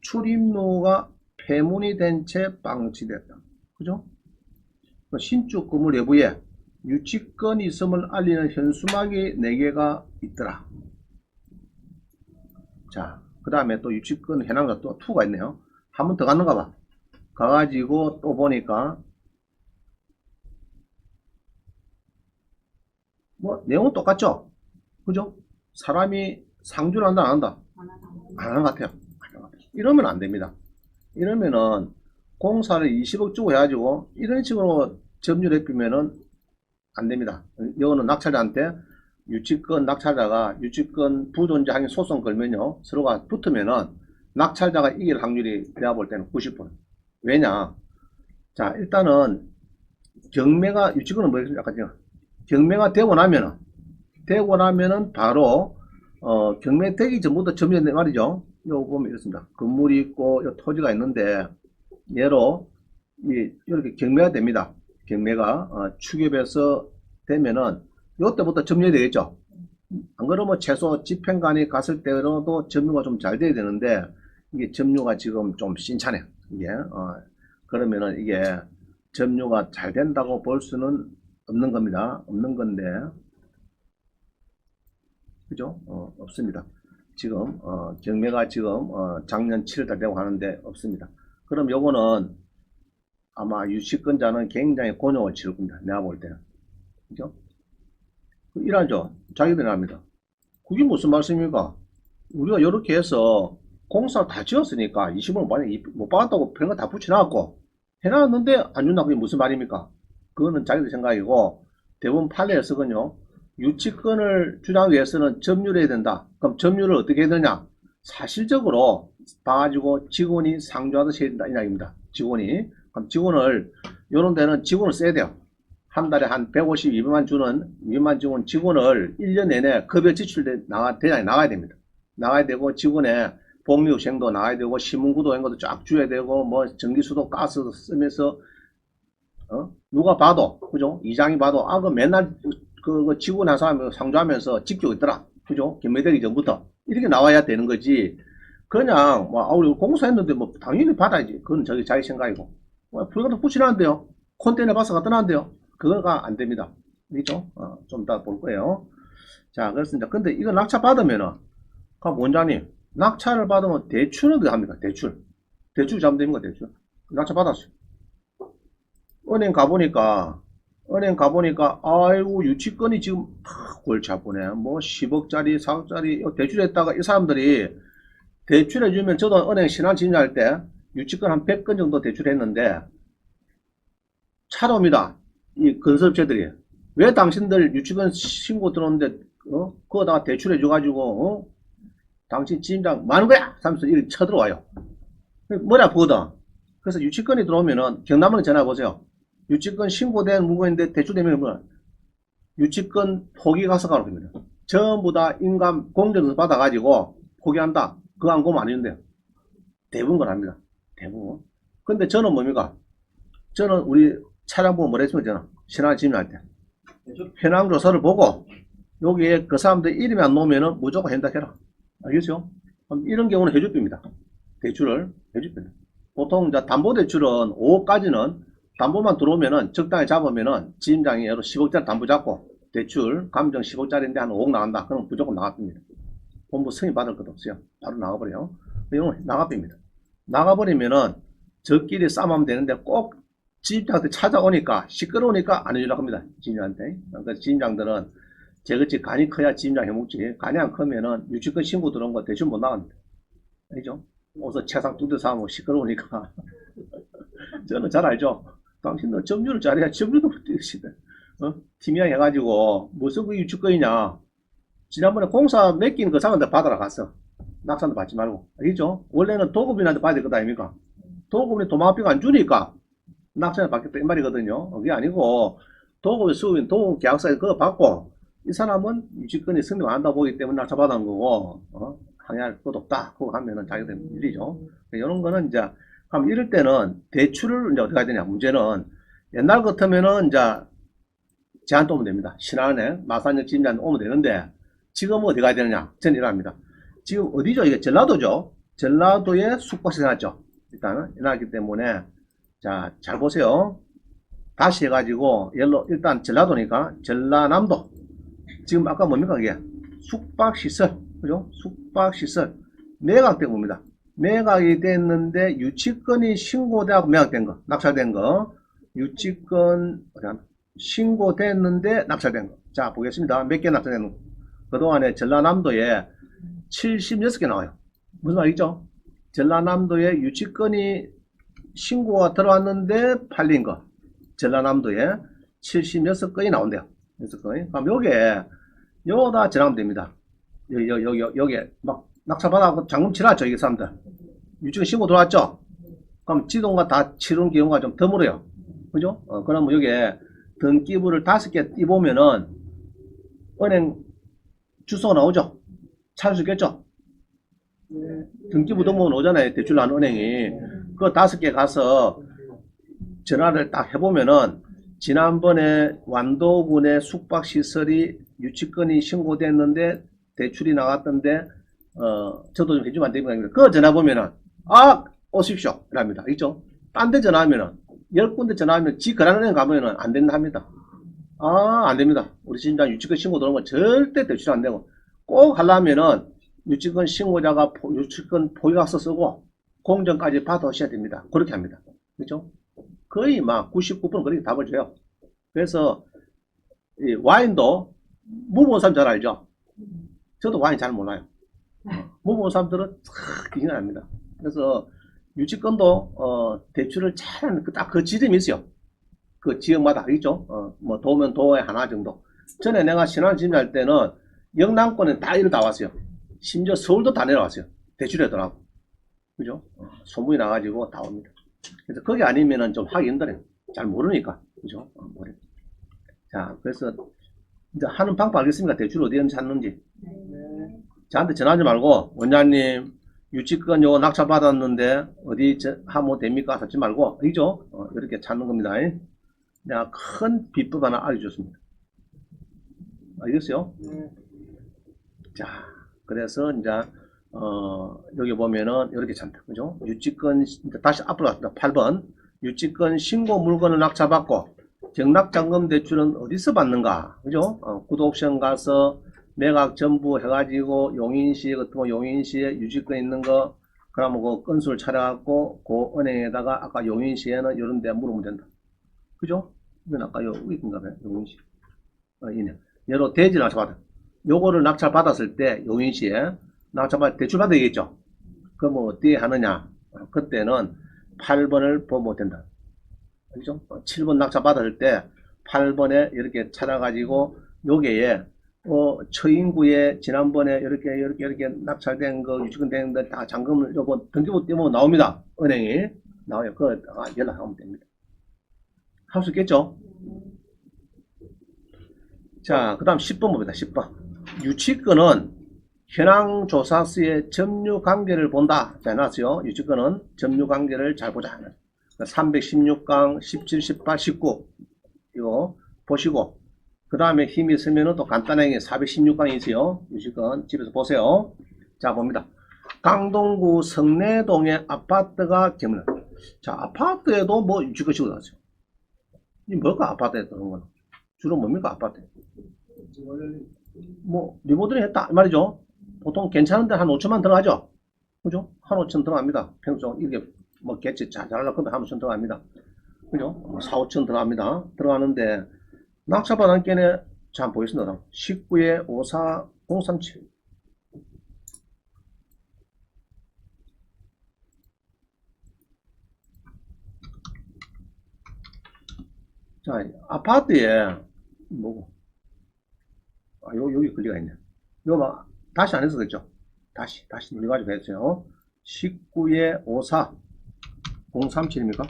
Speaker 1: 출입로가 폐문이 된 채 방치됐다. 그죠? 신축 건물 내부에 유치권이 있음을 알리는 현수막이 4개가 있더라. 자, 그 다음에 또 유치권 해놨가 또 2가 있네요. 한 번 더 갔는가 봐. 가가지고 또 보니까 뭐 내용은 똑같죠? 그죠? 사람이 상주를 한다 안 한다? 안 하는 것 같아요. 이러면 안 됩니다. 이러면은 공사를 20억 주고 해가지고 이런 식으로 점유를 해피면은 안 됩니다. 이거는 낙찰자한테 유치권 낙찰자가 유치권 부존재 항의 소송 걸면요 서로가 붙으면은 낙찰자가 이길 확률이 내가 볼 때는 90%. 왜냐? 자, 일단은 경매가 유치권은 뭐였습니까? 아까 제가 경매가 되고 나면은 바로 경매 되기 전부터 점유된 말이죠. 요거 보면 이렇습니다. 건물이 있고 요 토지가 있는데 예로 이렇게 경매가 됩니다. 경매가 추ገብ해서 되면은 요때부터 점유가 되겠죠. 안 그러면 최소 집행관이 갔을 때로도 점유가 좀 잘 돼야 되는데 이게 점유가 지금 좀 신차네. 이게 그러면은 이게 점유가 잘 된다고 볼 수는 없는 겁니다. 없는 건데 그죠? 없습니다. 지금 경매가 지금 작년 7월달 되고 하는데 없습니다. 그럼 요거는 아마 유치권자는 굉장히 곤욕을 치를 겁니다. 내가 볼 때는. 그죠? 일하죠. 자기들이 합니다. 그게 무슨 말씀입니까? 우리가 이렇게 해서 공사를 다 지었으니까 20원 만약에 못 받았다고 그런 거 다 붙여놨고 해놨는데 안 준다 그게 무슨 말입니까? 그거는 자기들 생각이고 대부분 판례에서는요 유치권을 주장하기 위해서는 점유를 해야 된다. 그럼 점유를 어떻게 해야 되냐? 사실적으로 봐가지고 직원이 상주하듯이 해야 된다 이 이야기입니다. 직원이 그럼 직원을 이런 데는 직원을 써야 돼요. 한 달에 한 152만 주는 위만 직원을 1년 내내 급여 지출 대장에 나가야 됩니다. 나가야 되고 직원의 복리후생도 나가야 되고 신문구도 이런 것도 쫙 줘야 되고 뭐 전기수도 가스 쓰면서 누가 봐도 그죠? 이장이 봐도 그 맨날 그 지고 나서 하면 상주하면서 지키고 있더라. 그죠? 경매되기 전부터. 이렇게 나와야 되는 거지. 그냥, 뭐, 우리 공사했는데 뭐, 당연히 받아야지. 그건 자기 생각이고. 불가도 붙이라는데요. 콘테이너 바스가 떠나는데요. 그거가 안 됩니다. 그죠? 좀 이따 볼 거예요. 자, 그렇습니다. 근데 이거 낙찰 받으면은, 그럼 원장님, 낙찰을 받으면 대출은 어떻게 합니까? 대출. 대출 잡으면 됩니까? 대출. 낙찰 받았어요. 은행 가보니까, 아이고, 유치권이 지금, 골치 아프네. 뭐, 10억짜리, 4억짜리, 대출했다가 이 사람들이 대출해주면 저도 은행 신한진료할 때 유치권 한 100건 정도 대출했는데, 차로입니다. 이 건설업체들이. 왜 당신들 유치권 신고 들어오는데, 그거다가 대출해줘가지고, 당신 지임장 많은 거야! 하면서 이렇게 쳐들어와요. 머리 아프거든. 그래서 유치권이 들어오면은, 경남은행 전화해보세요. 유치권 신고된 물건인데 대출되면 뭐, 유치권 포기 가서가로 됩니다. 전부 다 인감 공정을 받아가지고 포기한다. 그거 안 고면 안 되는데요. 대부분 건 합니다. 대부분. 근데 저는 뭡니까? 저는 우리 차량 보고 뭐라 했습니까? 저는 신한 지임할 때. 현황 조사를 보고 여기에 그 사람들 이름이 안 나오면은 무조건 hentak해라. 알겠죠? 이런 경우는 해줍니다. 대출을 해줍니다. 보통 이제 담보대출은 5억까지는 담보만 들어오면은 적당히 잡으면은 지임장이 예로 10억짜리 담보 잡고 대출 감정 10억짜리인데 한 5억 나간다. 그럼 무조건 나갑니다. 본부 승인 받을 것도 없어요. 바로 나가버려요. 이건 나가버립니다. 나가버리면은 저끼리 싸움하면 되는데 꼭 지임장한테 찾아오니까 시끄러우니까 안 해주려고 합니다. 지임장한테. 그러니까 지임장들은 제그치 간이 커야 지임장 해먹지. 간이 안 크면은 유치권 신고 들어온 거 대출 못 나갑니다. 알죠? 어서 채상 두드 사면 시끄러우니까. 저는 잘 알죠? 당신들 점유를 잘해야 점유도 못 뛰시대. 팀이랑 해가지고 무슨 그 유치권이냐. 지난번에 공사 맡긴 그 사람한테 받아라 갔어. 낙산도 받지 말고. 알겠죠? 원래는 도급인한테 받을 것 아닙니까? 도급이 도마비가 안 주니까 낙산을 받겠다 이 말이거든요. 그게 아니고 도급의 수업인 도급 계약서에 그거 받고 이 사람은 유치권이 승리를 안 한다고 보기 때문에 낙찰 받은 거고 항의할 것도 없다. 그거 하면은 자기가 되는 일이죠. 이런 거는 이제 그럼 이럴 때는 대출을 이제 어떻게 해야 되냐. 문제는 옛날 같으면은 이제 제한도 오면 됩니다. 신한은행, 마산역 지임장 오면 되는데 지금 어디 가야 되느냐? 저는 이랍니다. 지금 어디죠? 이게 전라도죠. 전라도에 숙박시 해놨죠. 일단은 해놨기 때문에 자, 잘 보세요. 다시 해가지고 일단 전라도니까 전라남도 지금 아까 뭡니까 이게 숙박시설 그죠? 숙박시설 매각된 겁니다. 매각이 됐는데 유치권이 신고되고 매각된 거 낙찰된 거 유치권 신고됐는데 낙찰된 거. 자 보겠습니다. 몇 개 낙찰된 거. 그동안에 전라남도에 76개 나와요. 무슨 말이죠? 전라남도에 유치권이 신고가 들어왔는데 팔린 거. 전라남도에 76건이 나온대요. 6건이. 그럼 요거다 전화하면 됩니다. 여기에 막 낙찰받아서 잔금 치라죠, 이게 사람들. 유치권 신고 들어왔죠? 그럼 지동과 다 치른 경우가 좀 드물어요. 그죠? 그러면 여기에 등기부를 5개 띄보면은 은행 주소가 나오죠? 찾을 수 있겠죠? 등기부 등록은 오잖아요. 대출 나는 은행이. 그 5개 가서 전화를 딱 해보면은 지난번에 완도군의 숙박시설이 유치권이 신고됐는데 대출이 나갔던데 저도 좀 해주면 안 됩니까? 그거 전화 보면은 오십시오 이랍니다. 있죠? 딴 데 전화하면은 10군데 전화하면 지 거래은행 가면은 안 된다 합니다. 안 됩니다. 우리 지임장 유치권 신고 들어오면 절대 대출 안 되고 꼭 하려면은 유치권 신고자가 유치권 포기각서 쓰고 공정까지 받으셔야 됩니다. 그렇게 합니다. 그렇죠? 거의 막 99% 그렇게 답을 줘요. 그래서 이 와인도 무본 사람 잘 알죠? 저도 와인 잘 몰라요. 무본 사람들은 기가 납니다. 그래서 유치권도 대출을 잘하는 딱 그 지점이 있어요. 그 지역마다 있죠. 뭐 도면 도에 하나 정도. 전에 내가 신안 지임할 때는 영남권에 다 이리 다 왔어요. 심지어 서울도 다 내려왔어요. 대출하더라고. 그죠? 소문이 나가지고 다 옵니다. 그래서 거기 아니면은 좀 하기 힘들어요. 잘 모르니까. 그죠? 자, 그래서 이제 하는 방법 알겠습니까? 대출 어디에 찾는지. 저한테 전화하지 말고, 원장님, 유치권 요거 낙찰 받았는데, 어디 하면 됩니까? 하지 말고, 알죠? 이렇게 찾는 겁니다. 내가 큰 비법 하나 알려줬습니다. 알겠어요?
Speaker 2: 네.
Speaker 1: 자, 그래서 이제 여기 보면은 이렇게 찬다. 그죠? 유치권 다시 앞으로 갔다. 8번. 유치권 신고 물건을 낙찰받고 정락잔금 대출은 어디서 받는가? 그죠? 구독션 가서 매각 전부 해가지고 용인시 같은 거 용인시에 유치권 있는 거 그러면 그 건수를 찾아갖고 그 은행에다가 아까 용인시에는 이런 데 물으면 된다. 그죠? 이건 아까 요 있던가 봐요. 용인시. 이네. 얘로 대지 낙찰받아. 요거를 낙찰받았을 때 용인시에 낙찰받 대출받아 되겠죠. 그럼 어떻게 하느냐? 그때는 8번을 보면 된다. 그죠? 7번 낙찰받았을 때 8번에 이렇게 찾아가지고 요게에 처인구에 지난번에 이렇게 낙찰된 거 유치권 된데 다 잔금을 요거 등기부 떼면 나옵니다. 은행이 나와요. 그거 연락하면 됩니다. 할 수 있겠죠? 자, 그 다음 10번 봅니다. 10번. 유치권은 현황조사서의 점유관계를 본다. 자, 해놨어요. 유치권은 점유관계를 잘 보자. 316강, 17, 18, 19. 이거 보시고. 그 다음에 힘이 있으면 또 간단하게 416강이 있어요. 유치권 집에서 보세요. 자, 봅니다. 강동구 성내동의 아파트가 개물. 자, 아파트에도 뭐 유치권 씌워 놨어요. 이 뭘까, 아파트에 그런 거는? 주로 뭡니까, 아파트? 뭐 리모델링 했다 이 말이죠. 보통 괜찮은데 한 5천만 들어가죠. 그죠? 한 5천 들어갑니다. 평소 이게 뭐 개체 잘 하려고 하면 한 5천 들어갑니다. 그죠? 4, 5천 들어갑니다. 들어가는데 낙찰받은 게네 잘 보겠습니다. 19에 54 037. 자, 아파트에 뭐고? 여기 글리가 있네. 이거 막 다시 안 해서 그랬죠? 다시 눌러가지고 했어요. 19에 54 037입니까?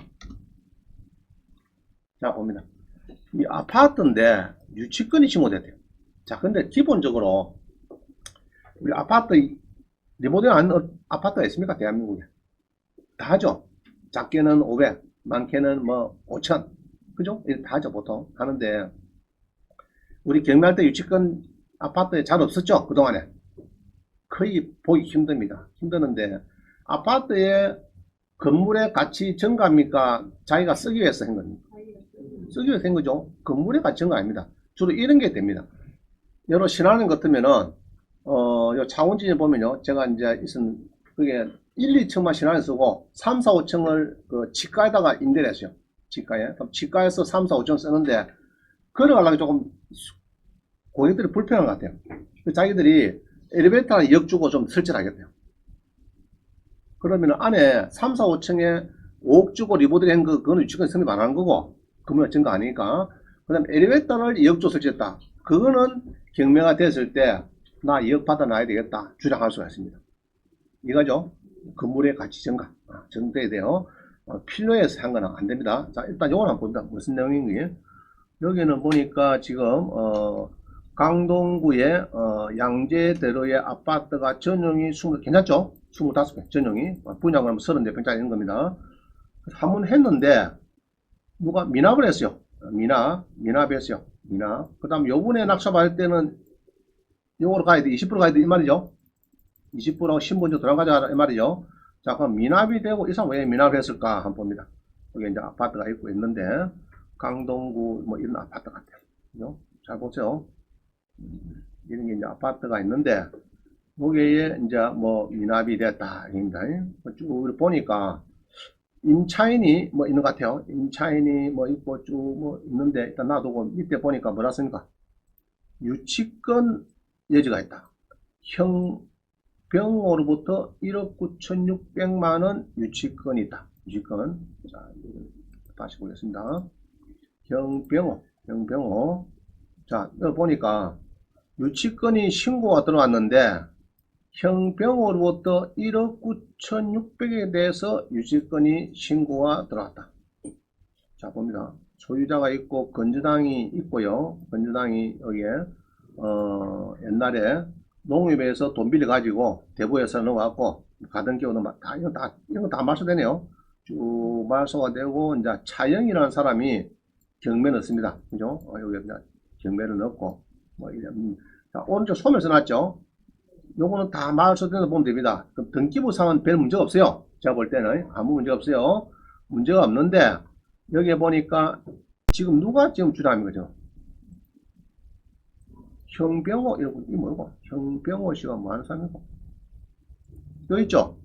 Speaker 1: 자, 봅니다. 이 아파트인데 유치권이 신고됐대요. 자, 근데 기본적으로 우리 아파트 리모델 하는 아파트가 있습니까? 대한민국에 다 하죠. 작게는 500, 많게는 뭐 5천, 그죠? 이렇게 다 하죠. 보통 하는데 우리 경매할 때 유치권 아파트에 잘 없었죠. 그동안에 거의 보기 힘듭니다. 힘드는데 아파트의 건물의 가치 증가합니까? 자기가 쓰기 위해서 한 겁니다. 쓰기 위해서 한 거죠. 건물의 가치 증가 아닙니다. 주로 이런 게 됩니다. 여러 신화는 같으면은 요 차원진에 보면요. 제가 이제 있은 그게 1, 2층만 신화를 쓰고 3, 4, 5층을 그 치과에다가 임대를 했어요. 치과에. 그럼 치과에서 3, 4, 5층 쓰는데 걸어가려고 조금 고객들이 불편한 것 같아요. 자기들이 엘리베이터나 2억 주고 좀 설치하겠대요. 그러면 안에 3, 4, 5층에 5억 주고 리모델링 한 거, 그거는 유치권 성립 안 한 거고, 금액 증가 아니니까. 그 다음에 엘리베이터를 2억 주고 설치했다. 그거는 경매가 됐을 때, 나 2억 받아놔야 되겠다. 주장할 수가 있습니다. 이거죠. 건물의 가치 증가. 정돼야 돼요. 필요해서 한 거는 안 됩니다. 자, 일단 요걸 한번 봅니다. 무슨 내용인지. 여기는 보니까 지금, 강동구의 양재대로의 아파트가 전용이 20, 괜찮죠? 25개 전용이 분양을 하면 34평짜리 있는 겁니다. 한번 했는데 누가 미납을 했어요. 미납했어요. 그 다음 요번에 낙찰받을 때는 요거로 가야 돼. 20% 가야 돼. 이 말이죠. 20%하고 신분증 들어가자 이 말이죠. 자, 그럼 미납이 되고 이 사람 왜 미납했을까 한번 봅니다. 여기 이제 아파트가 있고 있는데 강동구 뭐 이런 아파트 같아요. 그죠? 잘 보세요. 이런 게 이제 아파트가 있는데, 거기에 이제 뭐 미납이 됐다. 입니다. 쭉 보니까, 임차인이 뭐 있는 것 같아요. 임차인이 뭐 있고 쭉 뭐 있는데, 일단 놔두고 밑에 보니까 뭐라 씁니까? 유치권 여지가 있다. 형병호로부터 1억 9,600만원 유치권이 있다. 유치권. 자, 다시 보겠습니다. 형병호. 자, 여기 보니까, 유치권이 신고가 들어왔는데 형병호로부터 1억 9,600에 대해서 유치권이 신고가 들어왔다. 자, 봅니다. 소유자가 있고 건주당이 있고요. 건주당이 여기에 옛날에 농협에서 돈 빌려 가지고 대부에서 넣어갖고 가던 경우는 이런 거 다 말소되네요. 쭉 말소가 되고 이제 차영이라는 사람이 경매 넣습니다. 그죠? 여기 이제 경매를 넣고 뭐 이래. 자, 오른쪽 소멸 써놨죠. 요거는 다 마을소대로 보면 됩니다. 그럼 등기부상은 별 문제가 없어요. 제가 볼 때는 아무 문제가 없어요. 문제가 없는데 여기에 보니까 지금 누가 지금 주장하는 거죠? 형병호 이러고 이 뭐고? 형병호 씨가 뭐 하는 사람이고? 여기 있죠?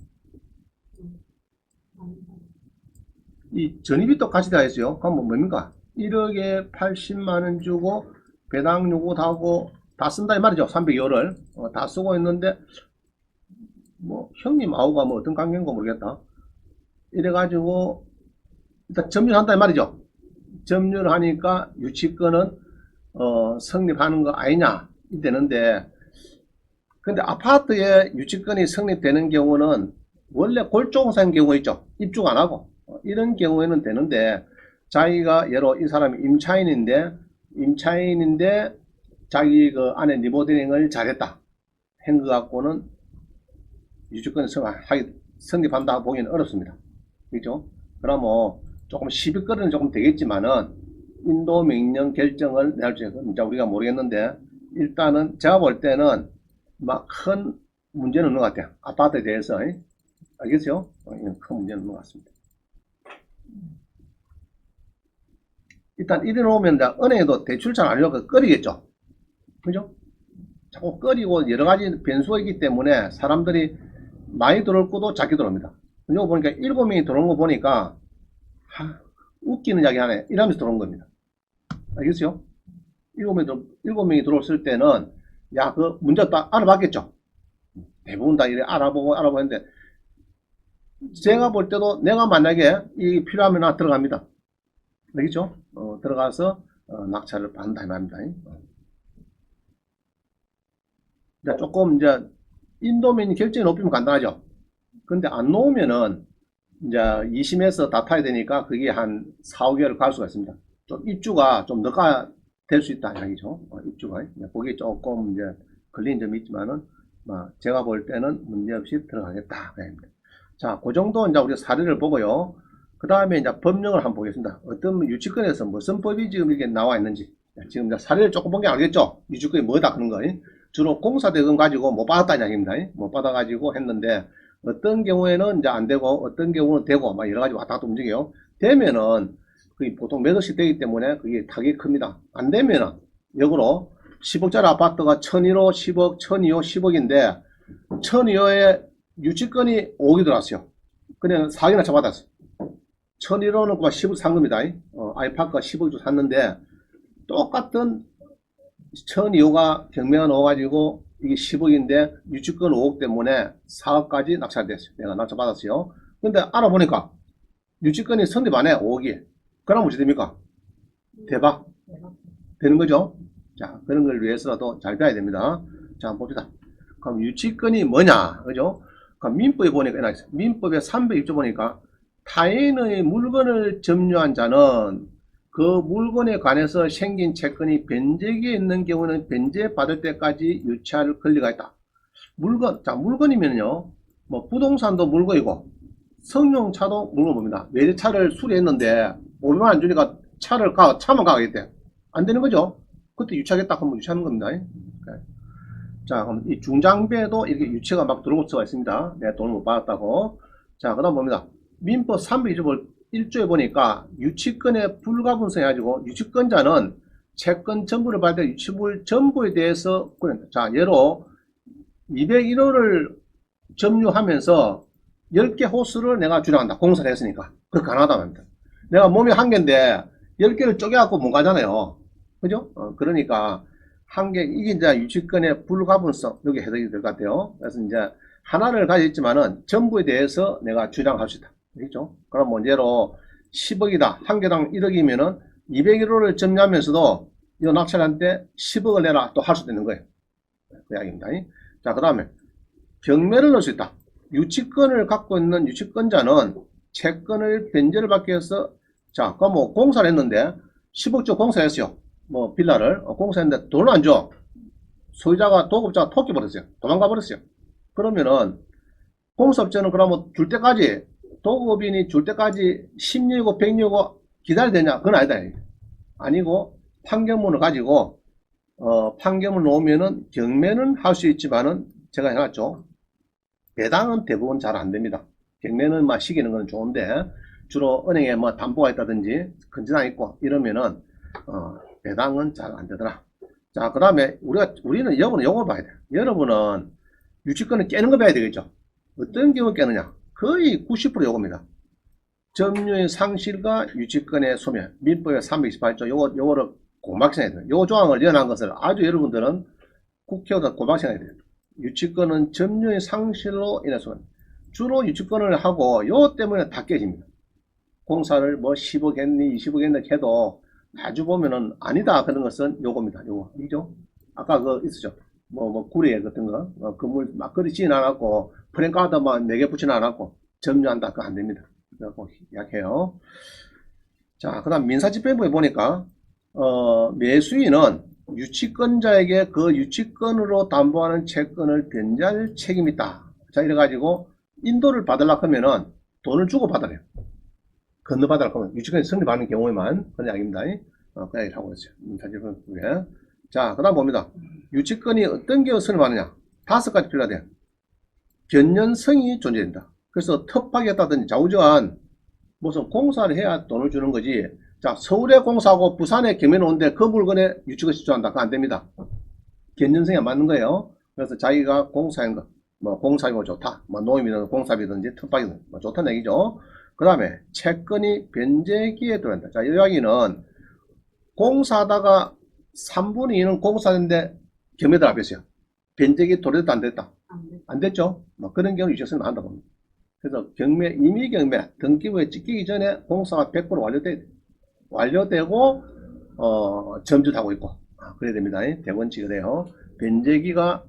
Speaker 1: 이 전입이 또 같이 다 있어요. 그럼 뭐 뭡니까? 1억에 80만 원 주고 배당 요구 다 하고 다 쓴다 이 말이죠. 302호를 다 쓰고 있는데 뭐 형님 아우가 뭐 어떤 관계인가 모르겠다. 이래가지고 일단 점유를 한다 이 말이죠. 점유를 하니까 유치권은 성립하는 거 아니냐 이되는데 근데 아파트에 유치권이 성립되는 경우는 원래 골조공사인 경우 있죠. 입주가 안 하고 이런 경우에는 되는데 자기가 예로 이 사람이 임차인인데 자기 그 안에 리모델링을 잘했다 한 것 갖고는 유치권을 성립한다 보기는 어렵습니다. 그렇죠? 그러면 조금 시비거리는 조금 되겠지만은 인도 명령 결정을 내할지 진짜 우리가 모르겠는데 일단은 제가 볼 때는 막 큰 문제는 없는 것 같아요. 아파트에 대해서 알겠죠? 큰 문제는 없는 것 같습니다. 일단 이래 놓으면 은행에도 대출 잘 안 하려고 꺼리겠죠. 그죠? 자꾸 꺼리고 여러 가지 변수가 있기 때문에 사람들이 많이 들어올 것도 작게 들어옵니다. 이거 보니까 7명이 들어온 거 보니까 웃기는 이야기 하네 이러면서 들어온 겁니다. 알겠어요? 7명이 들어왔을 때는 야 그 문제 다 알아봤겠죠. 대부분 다 이래 알아보고 했는데 제가 볼 때도 내가 만약에 이 필요하면 나 들어갑니다. 알겠죠? 들어가서 낙찰을 받는다 이 말입니다. 이제 조금 이제 인도민이 결정이 높이면 간단하죠. 근데 안 놓으면은 이제 2심에서 다퉈야 되니까 그게 한 4, 5개월 갈 수가 있습니다. 좀 입주가 좀 늦게 될 수 있다 이야기죠. 입주가 거기에 조금 이제 걸린 점이 있지만은 제가 볼 때는 문제없이 들어가겠다. 자, 그 정도 이제 우리 사례를 보고요. 그 다음에 이제 법령을 한번 보겠습니다. 어떤 유치권에서 무슨 법이 지금 이렇게 나와 있는지. 지금 이제 사례를 조금 본 게 알겠죠? 유치권이 뭐다 그런 거. 주로 공사대금 가지고 못 받았다는 이야기입니다. 못 받아가지고 했는데 어떤 경우에는 이제 안 되고 어떤 경우는 되고 막 여러 가지 왔다 갔다 움직여요. 되면은 그게 보통 몇 억씩 되기 때문에 그게 타격이 큽니다. 안 되면은 역으로 10억짜리 아파트가 1001호 10억, 1002호 10억인데 1002호에 유치권이 5억이 들어왔어요. 그냥 4억이나 쳐받았어요. 1001호는 그만 10억 산 겁니다. 아이파크가 10억 주고 샀는데 똑같은 1002호가 경매가 넣어가지고 이게 10억인데 유치권 5억 때문에 4억까지 낙찰됐어요. 내가 낙찰받았어요. 근데 알아보니까 유치권이 성립 안 해. 5억이. 그럼 어찌 됩니까? 대박. 되는 거죠. 자, 그런 걸 위해서라도 잘 봐야 됩니다. 자, 한번 봅시다. 그럼 유치권이 뭐냐? 그죠? 그럼 민법에 보니까, 민법에 301조 보니까 타인의 물건을 점유한 자는 그 물건에 관해서 생긴 채권이 변제기에 있는 경우는 변제받을 때까지 유치할 권리가 있다. 물건이면요, 뭐, 부동산도 물건이고, 성용차도 물건입니다. 외제차를 수리했는데, 500만 안 주니까 차만 가겠대. 안 되는 거죠? 그때 유치하겠다 하면 유치하는 겁니다. 자, 그럼 이 중장비에도 이렇게 유치가 막 들어올 수가 있습니다. 내가 돈을 못 받았다고. 자, 그 다음 봅니다. 민법 301조에 보니까 유치권의 불가분성 해가지고 유치권자는 채권 전부를 받을 유치물 전부에 대해서 자, 예로 201호를 점유하면서 10개 호수를 내가 주장한다. 공사를 했으니까. 그거 가능하다 말입니다. 내가 몸이 한 개인데 10개를 쪼개갖고 못 가잖아요. 그죠? 그러니까 이게 이제 유치권의 불가분성, 여기 해석이 될 것 같아요. 그래서 이제 하나를 가지고 있지만은 전부에 대해서 내가 주장할 수 있다. 그렇죠? 그럼 뭐 예로 10억이다. 한 개당 1억이면은 201호를 점유하면서도 이 낙찰한테 10억을 내라 또 할 수도 있는 거예요. 그 이야기입니다. 자, 그 다음에 경매를 넣을 수 있다. 유치권을 갖고 있는 유치권자는 채권을 변제를 받기 위해서 자, 그럼 뭐 공사를 했는데 10억조 공사했어요. 뭐 빌라를 공사했는데 돈을 안 줘. 소유자가 도급자가 토끼 버렸어요. 도망가 버렸어요. 그러면은 공사업체는 그러면 줄 때까지 도급인이 줄 때까지 10년이고 100년이고 기다려야 되냐? 그건 아니다. 아니고 판결문을 가지고 판결을 놓으면은 경매는 할 수 있지만은 제가 해놨죠. 배당은 대부분 잘 안 됩니다. 경매는 막 시키는 건 좋은데 주로 은행에 뭐 담보가 있다든지 건전한 있고 이러면은 배당은 잘 안 되더라. 자, 그 다음에 우리는 여러분은 요걸 봐야 돼. 여러분은 유치권을 깨는 거 봐야 되겠죠. 어떤 경우 깨느냐? 거의 90% 요겁니다. 점유의 상실과 유치권의 소멸, 민법의 328조, 요거를 고막생해야 돼요. 요 조항을 연한 것을 아주 여러분들은 국회의원 고막생해야 돼요. 유치권은 점유의 상실로 인해서 주로 유치권을 하고 요 때문에 다 깨집니다. 공사를 뭐 10억 했니 20억 했니 해도 아주 보면은 아니다 그런 것은 요겁니다. 요거 이죠? 아까 그 있었죠? 뭐 구리 같은 거 건물 막거리 지진 않았고 프랭카드만 4개 붙이진 않았고 점유한다 그거 안 됩니다. 그래갖고 약해요. 자, 그 다음 민사집행부에 보니까 매수인은 유치권자에게 그 유치권으로 담보하는 채권을 변제할 책임이 있다. 자, 이래가지고 인도를 받으려고 하면은 돈을 주고 받아래요. 건너받으려고 하면 유치권이 성립하는 경우에만 그런 이야기입니다. 그 이야기를 하고 있어요. 민사집행부에. 자, 그 다음 봅니다. 유치권이 어떤 경우 성립하느냐. 5가지 필요하대요. 변년성이 존재된다. 그래서 특파겠다든지 좌우지간 무슨 공사를 해야 돈을 주는 거지. 자, 서울에 공사하고 부산에 경매는 오는데 그 물건에 유치권 신청한다. 그거 안 됩니다. 견년성이 안 맞는 거예요. 그래서 자기가 공사한 거, 뭐 공사비가 좋다. 뭐 농임이든 공사비든지 특파이든 뭐 좋다는 얘기죠. 그 다음에 채권이 변제기에 들어간다. 자, 이 이야기는 공사하다가 3분의 2는 공사했는데 경매들 앞에서요. 변제기 도래됐다 안 됐다? 안 됐죠. 뭐 그런 경우 유치권을 한다 봅니다. 그래서 경매, 임의 경매, 등기부에 찍히기 전에 공사가 100% 완료되고, 점주하고 있고, 그래야 됩니다. 대원칙이 돼요. 변제기가,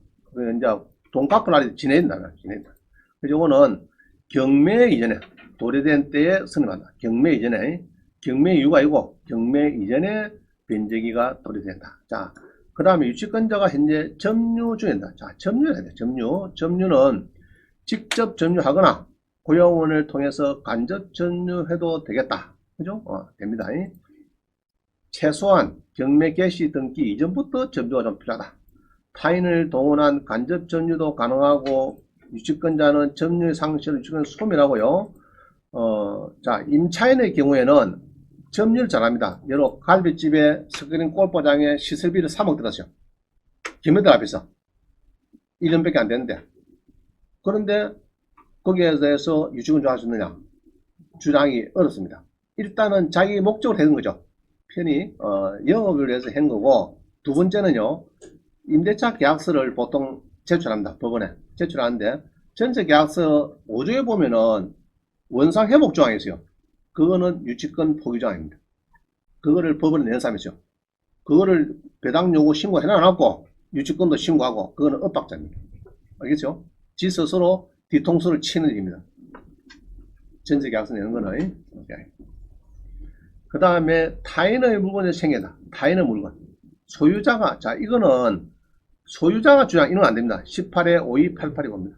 Speaker 1: 이제, 돈 갚을 날이 지낸다. 그래서 이거는 경매 이전에, 도래된 때에 성립한다. 경매 이전에, 경매 이후가 아니고, 경매 이전에 변제기가 도래된다. 자, 그 다음에 유치권자가 현재 점유 중이다. 자, 점유해야 돼. 점유는 직접 점유하거나, 고용원을 통해서 간접 점유해도 되겠다. 그죠? 됩니다. 최소한 경매 개시 등기 이전부터 점유가 좀 필요하다. 타인을 동원한 간접 점유도 가능하고 유치권자는 점유의 상실을 유치권 소멸하고요. 자, 임차인의 경우에는 점유를 잘합니다. 여러 갈비집에 스크린 골프장에 시설비를 3억 들었어요. 경매들 앞에서 1년밖에 안 되는데. 그런데 거기에 대해서 유치권 조할 수 있느냐? 주장이 어렵습니다. 일단은 자기 목적으로 되는 거죠. 편히 영업을 위해서 한 거고, 두 번째는요. 임대차 계약서를 보통 제출합니다. 법원에 제출하는데 전세 계약서 5조에 보면은 원상 회복 조항이 있어요. 그거는 유치권 포기 조항입니다. 그거를 법원에 낸 사람이 있어요. 그거를 배당 요구 신고해 놔놨고 유치권도 신고하고 그거는 엇박자입니다. 알겠죠? 지 스스로 뒤통수를 치는 일입니다. 전세 계약서 내는 거는. 그 다음에 타인의 물건을 생겨다. 타인의 물건. 소유자가, 자, 이거는 소유자가 주장, 이런 건 안 됩니다. 18에 5288이 봅니다.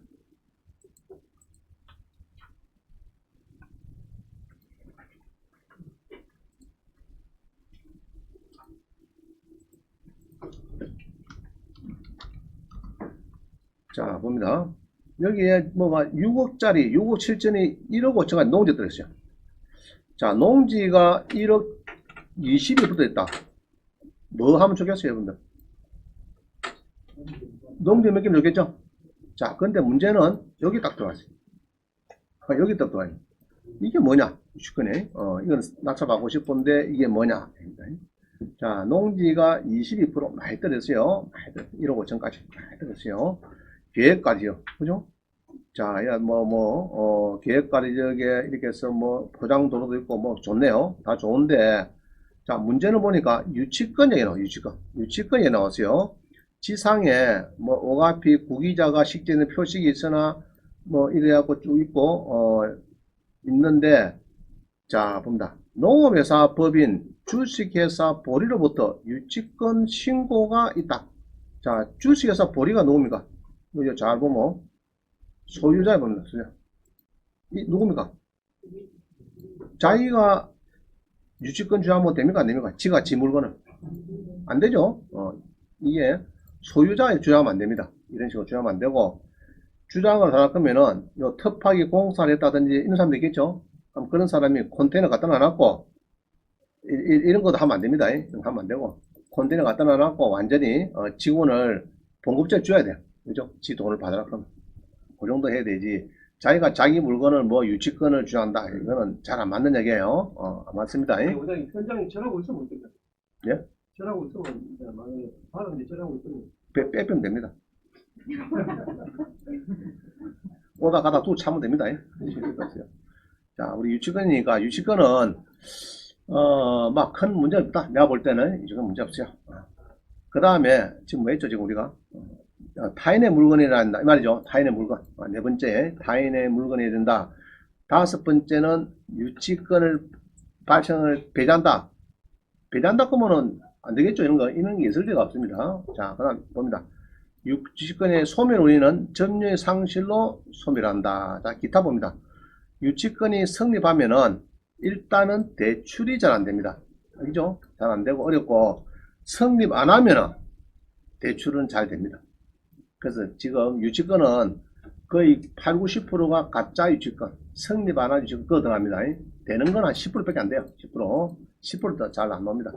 Speaker 1: 자, 봅니다. 여기에 뭐가 6억짜리, 6억 7천이 1억 5천까지 농지 들어있어요. 자, 농지가 1억 20이 붙어 있다. 뭐 하면 좋겠어요, 여러분들? 농지 몇 개면 좋겠죠? 자, 근데 문제는 여기 딱 들어왔어요. 여기 딱 들어와요. 이게 뭐냐? 주권에, 이건 낙찰받고 싶은데 이게 뭐냐? 자, 농지가 22% 많이 떨어졌어요. 1억 5천까지 많이 떨어졌어요. 계획까지요. 그죠? 자, 야, 계획까지 저게 이렇게 해서 뭐 포장도로도 있고 뭐 좋네요. 다 좋은데, 자, 문제는 보니까 유치권 얘기 나와요. 유치권 얘기 나왔어요. 지상에 뭐 오가피 구기자가 식재는 표식이 있으나 뭐 이래갖고 쭉 있고, 있는데, 자, 봅니다. 농업회사 법인 주식회사 보리로부터 유치권 신고가 있다. 자, 주식회사 보리가 누굽니까? 이거 잘 보면 소유자에 봅니다. 소유자. 이 누굽니까? 자기가 유치권 주장하면 됩니까? 안 됩니까? 지가 지 물건을. 안 되죠? 이게 소유자의 주장하면 안 됩니다. 이런 식으로 주장하면 안 되고, 주장을 할 거면은 요 특파기 공사를 했다든지 이런 사람도 있겠죠. 그럼 그런 사람이 컨테이너 갖다 놔놨고 이런 것도 하면 안 됩니다. 이런 거 하면 안 되고 컨테이너 갖다 놔놨고 완전히 직원을 봉급제 줘야 돼요. 그죠? 지 돈을 받으라 그러면 그 정도 해야 되지. 자기가 자기 물건을 뭐 유치권을 주장한다 이거는 잘 안 맞는 얘기예요. 안 맞습니다.
Speaker 2: 원장님 현장에 절하고 있으면 어떡해?
Speaker 1: 예?
Speaker 2: 절하고 있으면 이제 만약에 받은데 절하고 있으면
Speaker 1: 빼면 됩니다. 오다 가다 또 참으면 됩니다. 자, 우리 유치권이니까 유치권은 막 큰 문제 없다. 내가 볼 때는 유치권 문제 없어요. 그 다음에 지금 뭐 했죠? 지금 우리가 타인의 물건이란다 이 말이죠. 타인의 물건. 네 번째 타인의 물건이 된다. 다섯 번째는 유치권을 발생을 배제한다. 배제한다 그러면은 안 되겠죠. 이런 게 있을 리가 없습니다. 자, 그 다음 봅니다. 유치권의 소멸 원인은 점유의 상실로 소멸한다. 자, 기타 봅니다. 유치권이 성립하면은 일단은 대출이 잘 안 됩니다. 그죠? 잘 안 되고 어렵고 성립 안 하면은 대출은 잘 됩니다. 그래서 지금 유치권은 거의 8, 90%가 가짜 유치권, 성립 안 한 유치권 그거 들어갑니다. 되는 건 한 10%밖에 안 돼요. 10%, 10%도 잘 안 나옵니다.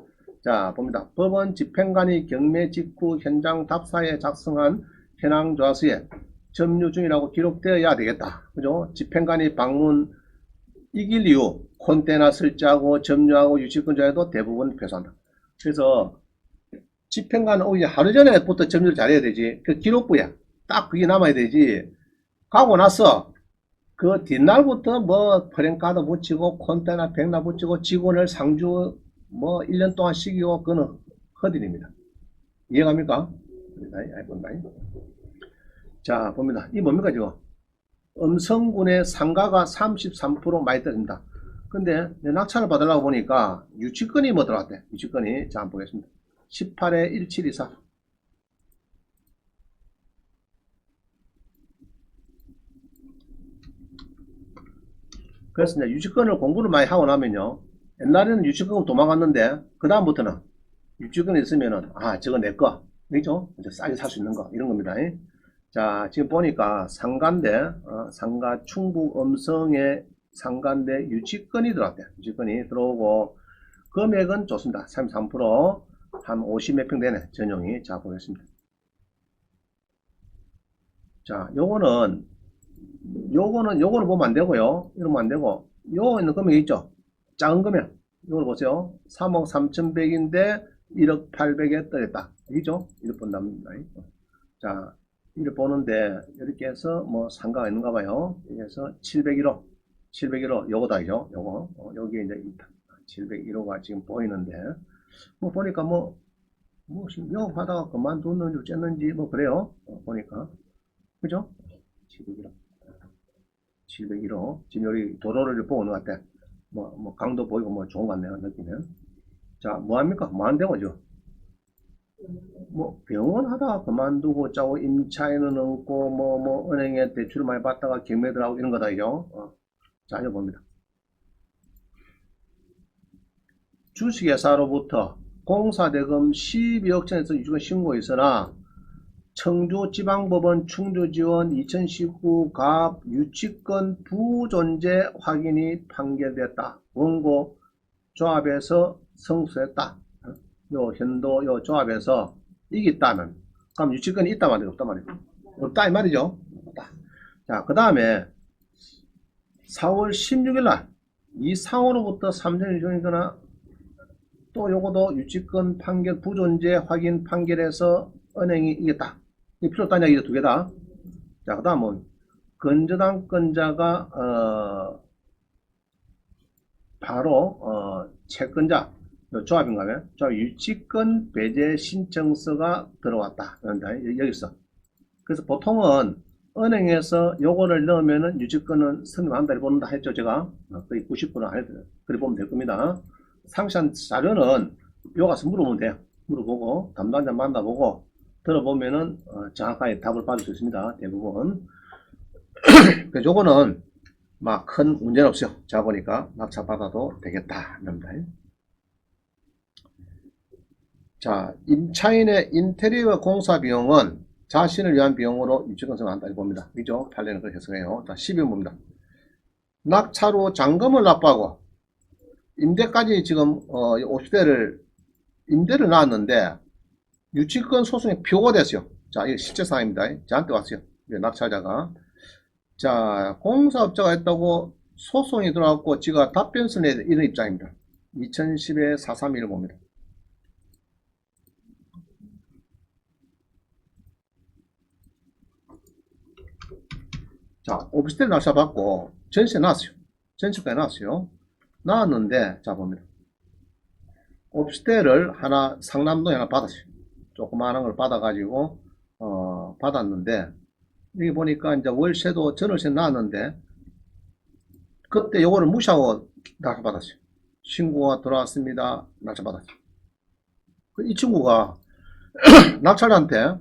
Speaker 1: 자, 봅니다. 법원 집행관이 경매 직후 현장 답사에 작성한 현황조사서에 점유 중이라고 기록되어야 되겠다. 그죠? 집행관이 방문 이길 이유, 콘테나 설치하고 점유하고 유치권자에도 대부분 표소한다. 그래서 집행관은 오히려 하루 전에부터 점유를 잘해야 되지. 그 기록부에 딱 그게 남아야 되지. 가고 나서 그 뒷날부터 뭐 프랭카드 붙이고 콘테나 백나 붙이고 직원을 상주 뭐 1년 동안 시키고 그거는 허들입니다. 이해갑니까? 자, 봅니다. 이 뭡니까 지금? 음성군의 상가가 33% 많이 떨어진다. 근데 낙찰을 받으려고 보니까 유치권이 뭐 들어왔대? 유치권이 자, 한번 보겠습니다. 18에 1724. 그래서 이제 유치권을 공부를 많이 하고 나면요. 옛날에는 유치권 도망갔는데, 그다음부터는 유치권이 있으면은, 아, 저거 내 거. 그죠? 이제 싸게 살 수 있는 거. 이런 겁니다. 자, 지금 보니까 상가인데, 상가 충북 음성에 상가인데 유치권이 들어왔대요. 유치권이 들어오고, 금액은 좋습니다. 33%, 한 50 몇 평 되네. 전용이. 자, 보겠습니다. 자, 요거는 보면 안 되고요. 이러면 안 되고, 요 있는 금액 있죠? 작은 금액. 이걸 보세요. 3억 3,100인데 1억 800에 떨어졌다. 이죠? 이렇게 본답니다. 자, 이렇게 보는데, 이렇게 해서 뭐 상가가 있는가 봐요. 그래서 701호, 701호, 요거다죠? 요거. 여기에 이제 701호가 지금 보이는데, 뭐 보니까 지금 영업하다가 그만뒀는지 어쨌는지 뭐 그래요. 보니까. 그죠? 701호. 701호. 지금 여기 도로를 보고 오는 것 같아. 강도 보이고 뭐 좋은 것 같네요. 느끼면. 자, 뭐 합니까? 뭐 하는데, 그죠? 뭐 병원 하다가 그만두고 짜고 임차인은 없고 은행에 대출을 많이 받다가 경매들하고 이런 거다 이죠. 자, 이거 봅니다. 주식회사로부터 공사대금 12억천에서 유치권 신고 있으나 청주지방법원 충주지원 2019 갑 유치권 부존재 확인이 판결됐다. 원고 조합에서 성수했다. 요 현도 요 조합에서 이겼다면 그럼 유치권이 있단 말이에요, 없단 말이에요? 없다 이 말이죠. 없다. 자, 그 다음에 4월 16일 날 이 상호로부터 3년 유전이거나 또 요거도 유치권 판결 부존재 확인 판결에서 은행이 이겼다. 이 필요 없다는 이야기죠. 두 개다. 자, 그 다음은 건저당 건자가 바로 채권자 조합인가요? 조합 유치권 배제 신청서가 들어왔다. 여기서. 그래서 보통은 은행에서 요거를 넣으면은 유치권은 성립한다 를 본다 했죠, 제가. 거의 90%는 안 해도 그래 보면 될 겁니다. 상세한 자료는 요 가서 물어보면 돼요. 물어보고 담당자 만나보고 들어보면은 정확하게 답을 받을 수 있습니다. 대부분. 그래서 요거는 막 큰 문제는 없어요. 자, 보니까 낙찰 받아도 되겠다. 이럽니다. 자, 임차인의 인테리어 공사 비용은 자신을 위한 비용으로 유치건설을 한다 봅니다. 그죠? 판례는 그렇게 해석해요. 자, 12번입니다. 낙찰 후 잔금을 납부하고 임대까지 지금 50대를 임대를 놨는데 유치권 소송이 표가 됐어요. 자, 이게 실제 사항입니다. 저한테 왔어요. 낙찰자가. 자, 공사업자가 했다고 소송이 들어왔고 지가 답변서 내야 이런 입장입니다. 2010에 431을 봅니다. 자, 오피스텔 낙찰 받고 전세 나왔어요. 전세까지 나왔어요. 나왔는데 자 봅니다. 오피스텔을 하나 상남동에 하나 받았어요. 조그마한 걸 받아가지고 받았는데 여기 보니까 이제 월세도 전월세 나왔는데 그때 요거를 무시하고 낙찰 받았어요. 신고가 들어왔습니다. 낙찰 받았어요. 이 친구가 낙찰자한테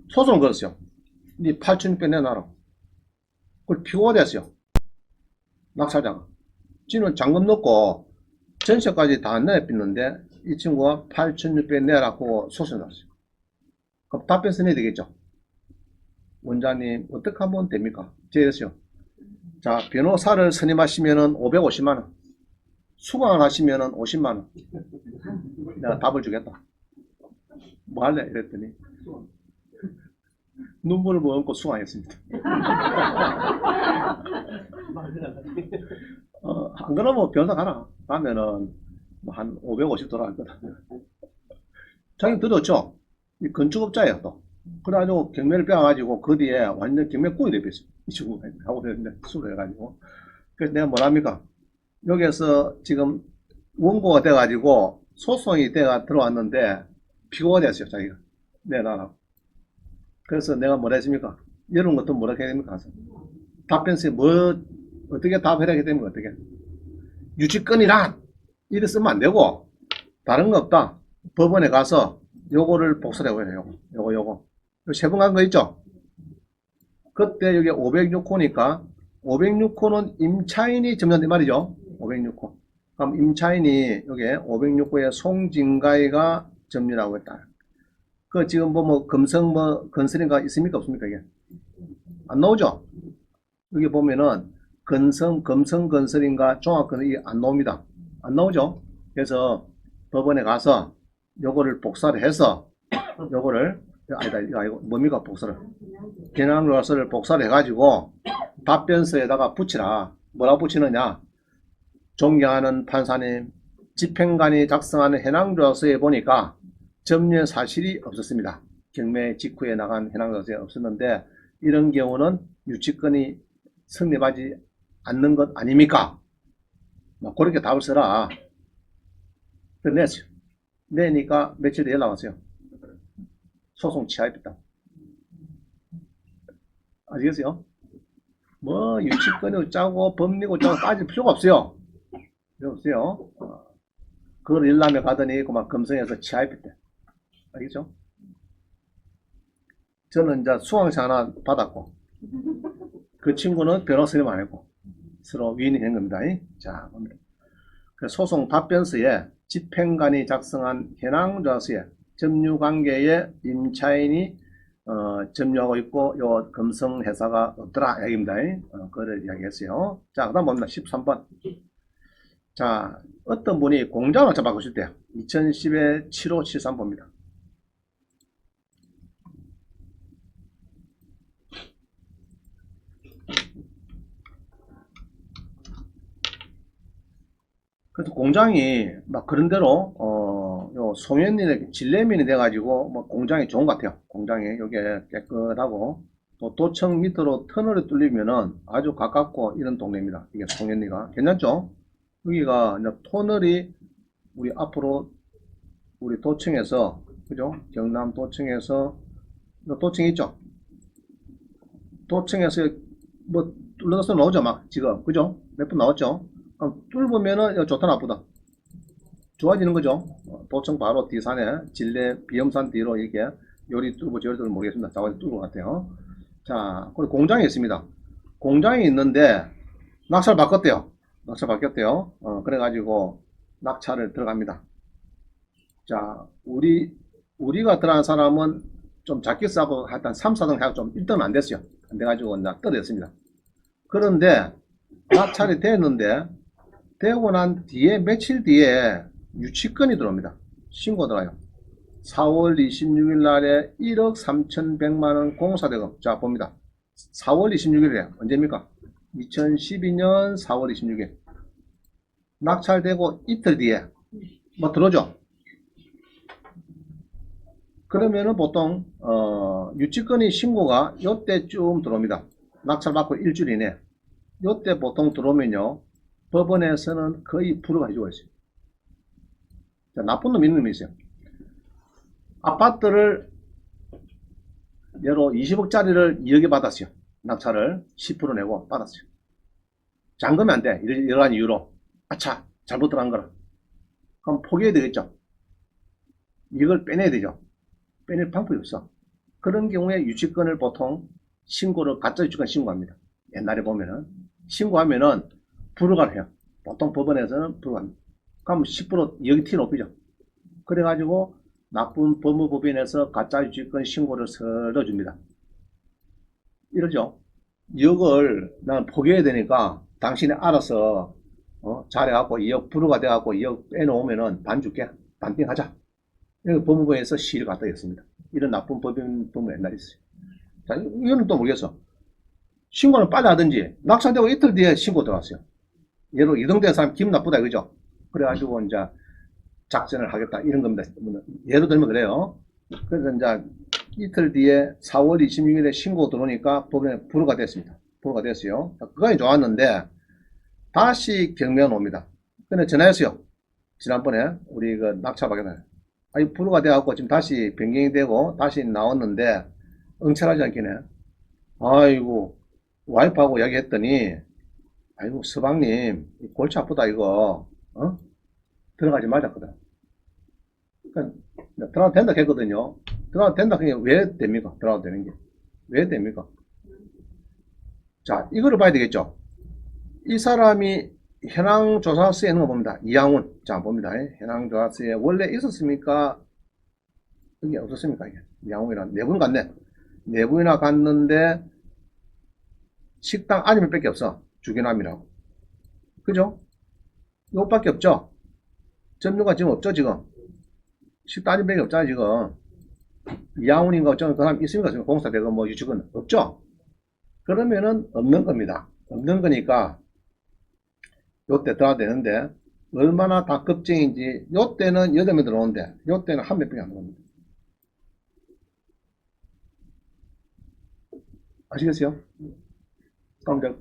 Speaker 1: 소송을 걸었어요. 니 8,600 내놔라. 그걸 피고가 됐어요. 낙찰자가. 지는 잔금 넣고 전세까지 다 내놨는데 이 친구가 8,600 내라고 소송을 났어요. 그럼 답변 써내야 되겠죠. 원장님 어떻게 하면 됩니까? 제였어요. 자, 변호사를 선임하시면은 550만원, 수강을 하시면은 50만원. 내가 답을 주겠다. 뭐 할래? 이랬더니 눈물을 머금고 수강했습니다. 안 그러면 변호사 가라. 가면은 한 550 돌아갈 거다. 자기 들었죠? 이 건축업자예요 또. 그래가지고 경매를 빼가지고 그 뒤에 완전 경매 꾸이 돼버렸어요. 이 친구가 하고 있는데 수를 해가지고. 그래서 내가 뭐랍니까? 여기에서 지금 원고가 돼가지고 소송이 돼가 들어왔는데 피고가 됐어요 자기가. 내놔라. 그래서 내가 뭐라 했습니까? 이런 것도 뭐라 해야 됩니까? 답변서에 뭐 어떻게 답해야 됩니까? 어떻게? 유치권이란 이래 쓰면 안 되고 다른 거 없다. 법원에 가서 요거를 복사를 해요. 요거. 세 번 간 거 있죠? 그때 여기 506호니까 506호는 임차인이 점유한단 말이죠. 506호. 그럼 임차인이 여기 506호에 송진가이가 점유라고 했다. 그 지금 뭐 금성 뭐 건설인가 있습니까? 없습니까? 이게 안 나오죠? 여기 보면은 금성 건설인가 종합건설이 이게 안 나옵니다. 안 나오죠? 그래서 법원에 가서 요거를 복사를 해서 요거를 아니다 이거 뭡니까 복사를 개량조서를 복사를 해가지고 답변서에다가 붙이라. 뭐라 붙이느냐? 존경하는 판사님, 집행관이 작성하는 해낭조서에 보니까 점유 사실이 없었습니다. 경매 직후에 나간 해낭조서에 없었는데 이런 경우는 유치권이 성립하지 않는 것 아닙니까? 그렇게 답을 써라. 냈어요. 내니까 며칠 뒤에 연락 왔어요. 소송 취하했다. 아시겠어요? 뭐 유치권이 어쩌고 법리고 어쩌고 따질 필요가 없어요. 필요 없어요. 그걸 일남에 가더니 그만 금성에서 취하했대. 알겠죠? 저는 이제 수강생 하나 받았고 그 친구는 변호사님 안 했고 서로 위인이 된 겁니다. 자, 그 소송 답변서에 집행관이 작성한 현황조서에 점유관계에 임차인이 점유하고 있고 요 금성회사가 없더라 얘기입니다. 그걸 이야기했어요. 자, 그 다음 봅니다. 13번. 자, 어떤 분이 공장을 잡아보실 때 2010에 7573 봅니다. 그래서 공장이 막 그런 대로 요 송현린의 진례민이 돼가지고 뭐 공장이 좋은 것 같아요. 공장이 요게 깨끗하고 또 도청 밑으로 터널이 뚫리면은 아주 가깝고 이런 동네입니다. 이게 송현리가 괜찮죠? 여기가 이제 터널이 우리 앞으로 우리 도청에서 그죠? 경남 도청에서 도청 있죠? 도청에서 뭐 뚫려서 나오죠 막 지금 그죠? 몇 분 나왔죠? 뚫으면은 좋다 나쁘다 좋아지는 거죠. 도청 바로 뒤산에 진례 비염산 뒤로 이렇게 요리 뚫고 저리 뚫고 모르겠습니다. 자원이 뚫은 것 같아요. 자, 그리고 공장이 있습니다. 공장이 있는데 낙찰 바꿨대요. 낙찰 바뀌었대요. 그래가지고 낙찰을 들어갑니다. 자, 우리 우리가 들어간 사람은 좀 작게 싸고 하여튼 3, 4등 해서 좀 1등은 안 됐어요. 안 돼가지고 이제 떨어졌습니다. 그런데 낙찰이 됐는데 되고 난 뒤에 며칠 뒤에 유치권이 들어옵니다. 신고 들어와요. 4월 26일 날에 1억 3,100만원 공사대금. 자, 봅니다. 4월 26일에 언제입니까? 2012년 4월 26일. 낙찰되고 이틀 뒤에 뭐 들어오죠? 그러면은 보통 유치권이 신고가 요때쯤 들어옵니다. 낙찰받고 일주일 이내. 요때 보통 들어오면요. 법원에서는 거의 불허가 해주고 있어요. 자, 나쁜 놈 있는 놈이 있어요. 아파트를 예로 20억짜리를 2억에 받았어요. 낙찰을 10% 내고 받았어요. 잠그면 안 돼. 여러 가지 이유로. 아차, 잘못 들어간 거라. 그럼 포기해야 되겠죠. 이걸 빼내야 되죠. 빼낼 방법이 없어. 그런 경우에 유치권을 보통 신고를 가짜 유치권 신고합니다. 옛날에 보면은 신고하면은 불허가 해요. 보통 법원에서는 불허합니다. 그럼 10% 여기 티 높이죠. 그래가지고 나쁜 법무법인에서 가짜 유치권 신고를 설어줍니다. 이러죠. 이걸 난 포기해야 되니까 당신이 알아서 잘해갖고 2억 불허가 돼갖고 2억 빼놓으면은 반 줄게. 반띵하자. 법무부에서 시를 갖다 줬습니다. 이런 나쁜 법인 법무 옛날에 있어요. 자, 이거는 또 모르겠어. 신고는 빨리 하든지, 낙찰되고 이틀 뒤에 신고 들어왔어요. 예로 이동된 사람 기분 나쁘다, 그죠? 그래가지고 이제 작전을 하겠다, 이런 겁니다. 예를 들면 그래요. 그래서 이제 이틀 뒤에 4월 26일에 신고 들어오니까 법원에 불허가 됐습니다. 불허가 됐어요. 그거는 좋았는데, 다시 경매가 옵니다. 근데 전화했어요. 지난번에 우리 그 낙찰받겠다. 아니, 불허가 돼갖고 지금 다시 변경이 되고 다시 나왔는데 응찰하지 않겠네. 아이고, 와이프하고 이야기했더니, 아이고, 서방님, 골치 아프다, 이거, 들어가지 말자거든. 그러니까, 들어가도 된다 했거든요. 들어가도 된다, 그게 왜 됩니까? 들어가도 되는 게. 왜 됩니까? 자, 이거를 봐야 되겠죠. 이 사람이 현황조사서에 있는 거 봅니다. 이양훈. 자, 봅니다. 현황조사서에 원래 있었습니까? 이게 없었습니까? 이게. 이양훈이랑 네 분 갔네. 네 분이나 갔는데, 식당 아니면밖에 없어. 주기남이라고. 그죠? 이것밖에 없죠? 점유가 지금 없죠, 지금? 식당 아니면밖에 없잖아, 지금. 이양훈인가 어쩌면 그 사람 있습니까? 지금 공사되고 뭐 유치권 없죠? 그러면은 없는 겁니다. 없는 거니까, 요때 들어야 되는데, 얼마나 다 급증인지, 요때는 8명 들어오는데, 요때는 한 몇 명이 안 들어옵니다. 아시겠어요? 그럼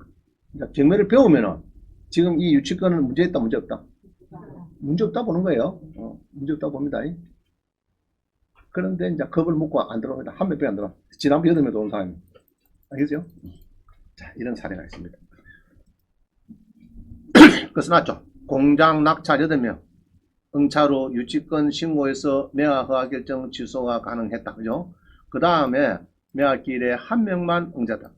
Speaker 1: 이제 경매를 배우면은, 지금 이 유치권은 문제 있다, 문제 없다? 문제 없다 보는 거예요. 문제 없다 봅니다. 그런데 이제 겁을 먹고 안 들어옵니다. 한 몇 명 안 들어. 지난번 8명 들어온 사람이. 알겠죠? 자, 이런 사례가 있습니다. 그래서 났죠. 공장 낙찰 8명. 응찰후 유치권 신고해서 매각 허가 결정 취소가 가능했다. 그죠? 그 다음에 매각기일에 1명만 응자다.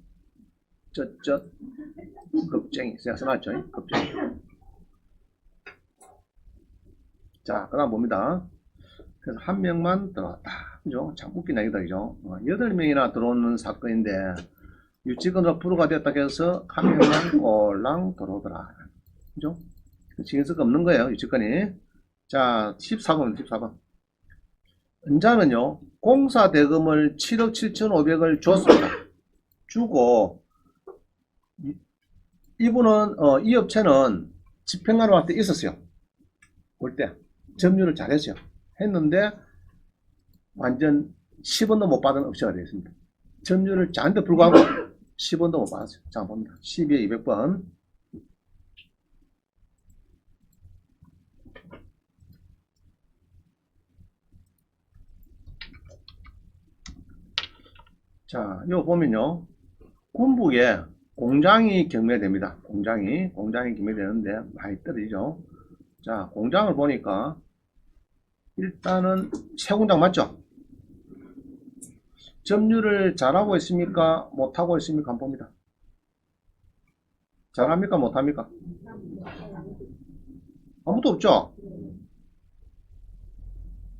Speaker 1: 겁쟁이. 제가 써놨죠. 겁쟁이. 자, 그 다음 봅니다. 그래서 1명만 들어왔다. 그죠? 참 웃긴 얘기다. 그죠? 8명이나 들어오는 사건인데, 유치권으로 불허가 됐다 해서 1명만 꼴랑 들어오더라. 그죠? 징수가 없는 거예요. 유치권이. 자, 14번, 14번. 은자는요, 공사 대금을 7억 7,500을 줬습니다. 주고, 이분은, 이 업체는 집행관한테 있었어요. 볼 때. 점유를 잘했어요. 했는데, 완전 10원도 못 받은 업체가 되었습니다. 점유를 잘한데 불구하고 10원도 못 받았어요. 자, 봅니다. 12에 200번. 자, 이거 보면요. 군북에 공장이 경매됩니다. 공장이 경매되는데 많이 떨어지죠. 자, 공장을 보니까 일단은 새 공장 맞죠? 점유를 잘하고 있습니까? 못하고 있습니까? 한번 봅니다. 잘합니까? 못합니까? 아무도 없죠?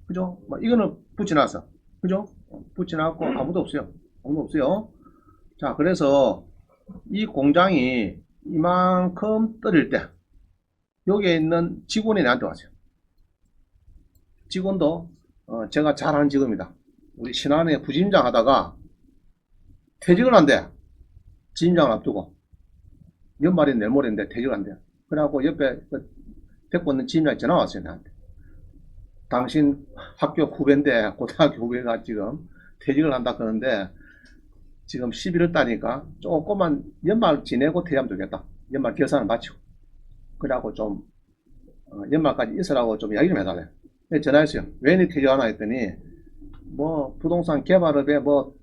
Speaker 1: 그죠? 이거는 붙여놨어. 그죠? 붙여놨고 아무도 없어요. 아무도 없어요. 자, 그래서 이 공장이 이만큼 떨릴 때 여기에 있는 직원이 나한테 왔어요. 직원도 제가 잘 아는 직원입니다. 우리 신안에 부지임장 하다가 퇴직을 한대. 지임장을 앞두고 연말이 내일모레인데 퇴직을 한대. 그래갖고 옆에 데리고 있는 지임장이 전화 왔어요. 나한테. 당신 학교 후배인데 고등학교 후배가 지금 퇴직을 한다 그러는데 지금 11월 달이니까 조금만 연말 지내고 퇴직하면 되겠다. 연말 결산을 마치고. 그래갖고 좀 연말까지 있으라고 좀 이야기 좀 해달래. 전화했어요. 왜 니 퇴직하나 했더니 뭐 부동산 개발업에 뭐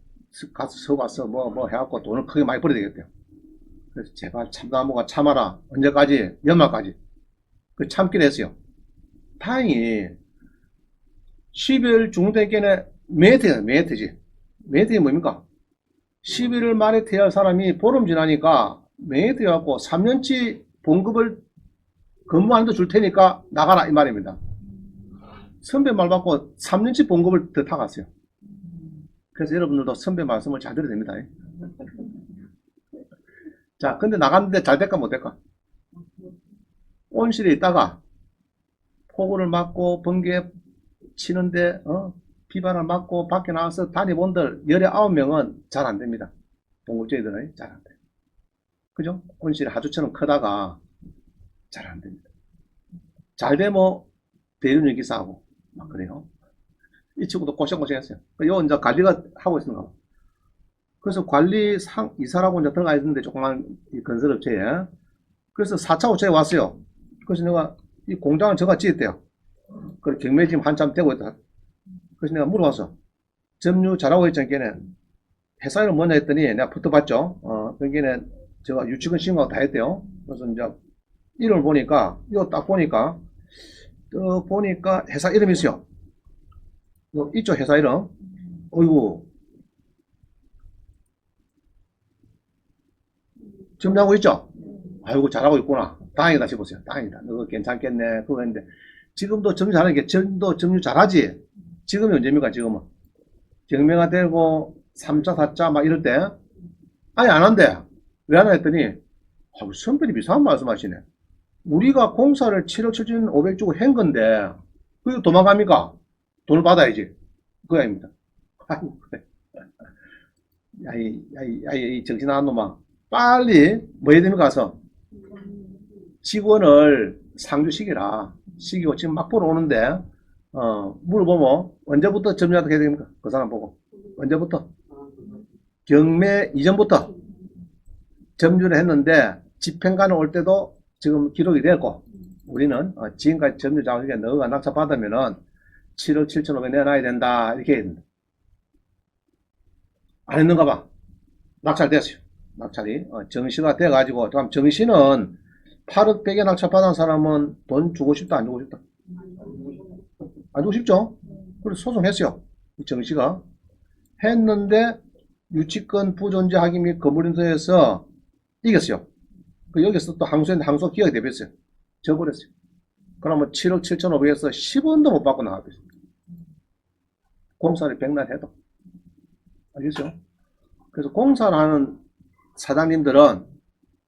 Speaker 1: 가서 서가서 뭐 해갖고 돈을 크게 많이 벌어야 되겠대요. 그래서 제발 참나무가 참아라. 언제까지? 연말까지. 그 참기로 했어요. 다행히 12월 중순되기에는 매해지. 매해이 뭡니까? 11월 말에 퇴할 사람이 보름 지나니까 매해돼갖고 3년치 봉급을 근무하는데 줄 테니까 나가라 이 말입니다. 선배 말 받고 3년치 봉급을 더 타갔어요. 그래서 여러분들도 선배 말씀을 잘 들어야 됩니다. 자, 근데 나갔는데 잘 될까 못 될까? 온실에 있다가 폭우를 맞고 번개 치는데 비바람을 맞고 밖에 나와서 다니본들 19명은 잘 안됩니다. 동국제들은 잘 안돼요. 그죠? 온실이 하주처럼 크다가 잘 안됩니다. 잘 되면 대륜을 기사하고 막 그래요. 이 친구도 고생했어요. 요 이제 관리가 하고 있는 거. 그래서 관리 이사라고 이제 들어가 있는데 조그만 건설업체에. 그래서 4차 5차에 왔어요. 그래서 내가 이 공장을 저가 지었대요. 그 경매 지금 한참 되고 있다. 그래서 내가 물어봤어. 점유 잘하고 있잖아. 걔는 회사 이름 뭐냐 했더니 내가 붙어봤죠. 그게는 제가 유치원 신고하고 다 했대요. 그래서 이제 이름을 보니까 이거 딱 보니까 회사 이름이 있어요. 이쪽 회사 이름. 어이구 점유하고 있죠? 아이고 잘하고 있구나. 다행이다 싶었어요. 다행이다. 너 괜찮겠네. 그거 했는데 지금도 점유 잘하는 게 점도 점유 잘하지. 지금이 언제입니까? 지금은 경매가 되고 3차 4차 막 이럴 때 아니 안 한대. 왜 안 했더니 선배님 이상한 말씀하시네. 우리가 공사를 7억 7천5백 주고 한 건데 그게 도망갑니까? 돈을 받아야지. 그거 아닙니다. 아이고 그래. 야이 정신 나간 놈아. 빨리 뭐 해야 됩니까? 가서 직원을 상주시키라. 시키고 지금 막 보러 오는데 물어보면 언제부터 점유하도록 해야 됩니까? 그 사람 보고 언제부터? 경매 이전부터 점유를 했는데 집행관을 올 때도 지금 기록이 됐고 우리는 지금까지 점유 자격에 너가 낙찰 받으면은 7억 7천5백 내놔야 된다 이렇게 했는데 안 했는가 봐. 낙찰됐어요. 낙찰이 정시가 돼가지고 그럼 정시는 8억 100에 낙찰 받은 사람은 돈 주고 싶다 안 주고 싶다? 안 주고 싶죠? 그래서 소송했어요. 이 정시가 했는데 유치권 부존재 확인 및 건물인터에서 이겼어요. 여기서 또 항소했는데 항소 기각이 돼버렸어요. 져버렸어요. 그러면 7억 7천5백에서 10원도 못 받고 나와버렸어요. 공사를 백날 해도. 알겠죠? 그래서 공사를 하는 사장님들은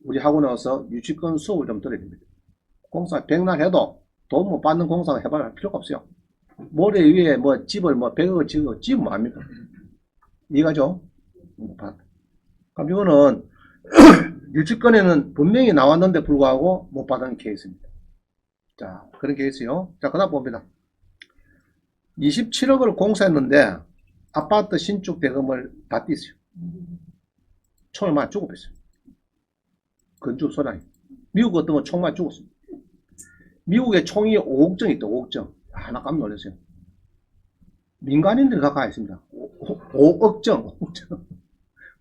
Speaker 1: 우리 학원에 와서 유치권 수업을 좀 들어야 됩니다. 공사 백날 해도 돈 못 받는 공사는 해봐야 할 필요가 없어요. 모래 위에 뭐 집을 뭐 100억을 지으고 집은 뭐 합니까? 이해가죠? 못 받아. 그럼 이거는 유치권에는 분명히 나왔는데 불구하고 못 받은 케이스입니다. 자, 그런 케이스요. 자, 그 다음 봅니다. 27억을 공사했는데 아파트 신축 대금을 다 띄었어요. 총을 맞아 죽어버렸어요. 건축 소장이. 미국 같은 건 총 맞아 죽었어요. 미국에 총이 5억 정 있다. 5억 정. 나 깜짝 놀랐어요. 민간인들이 가까이 있습니다. 5억 정. 5억 정.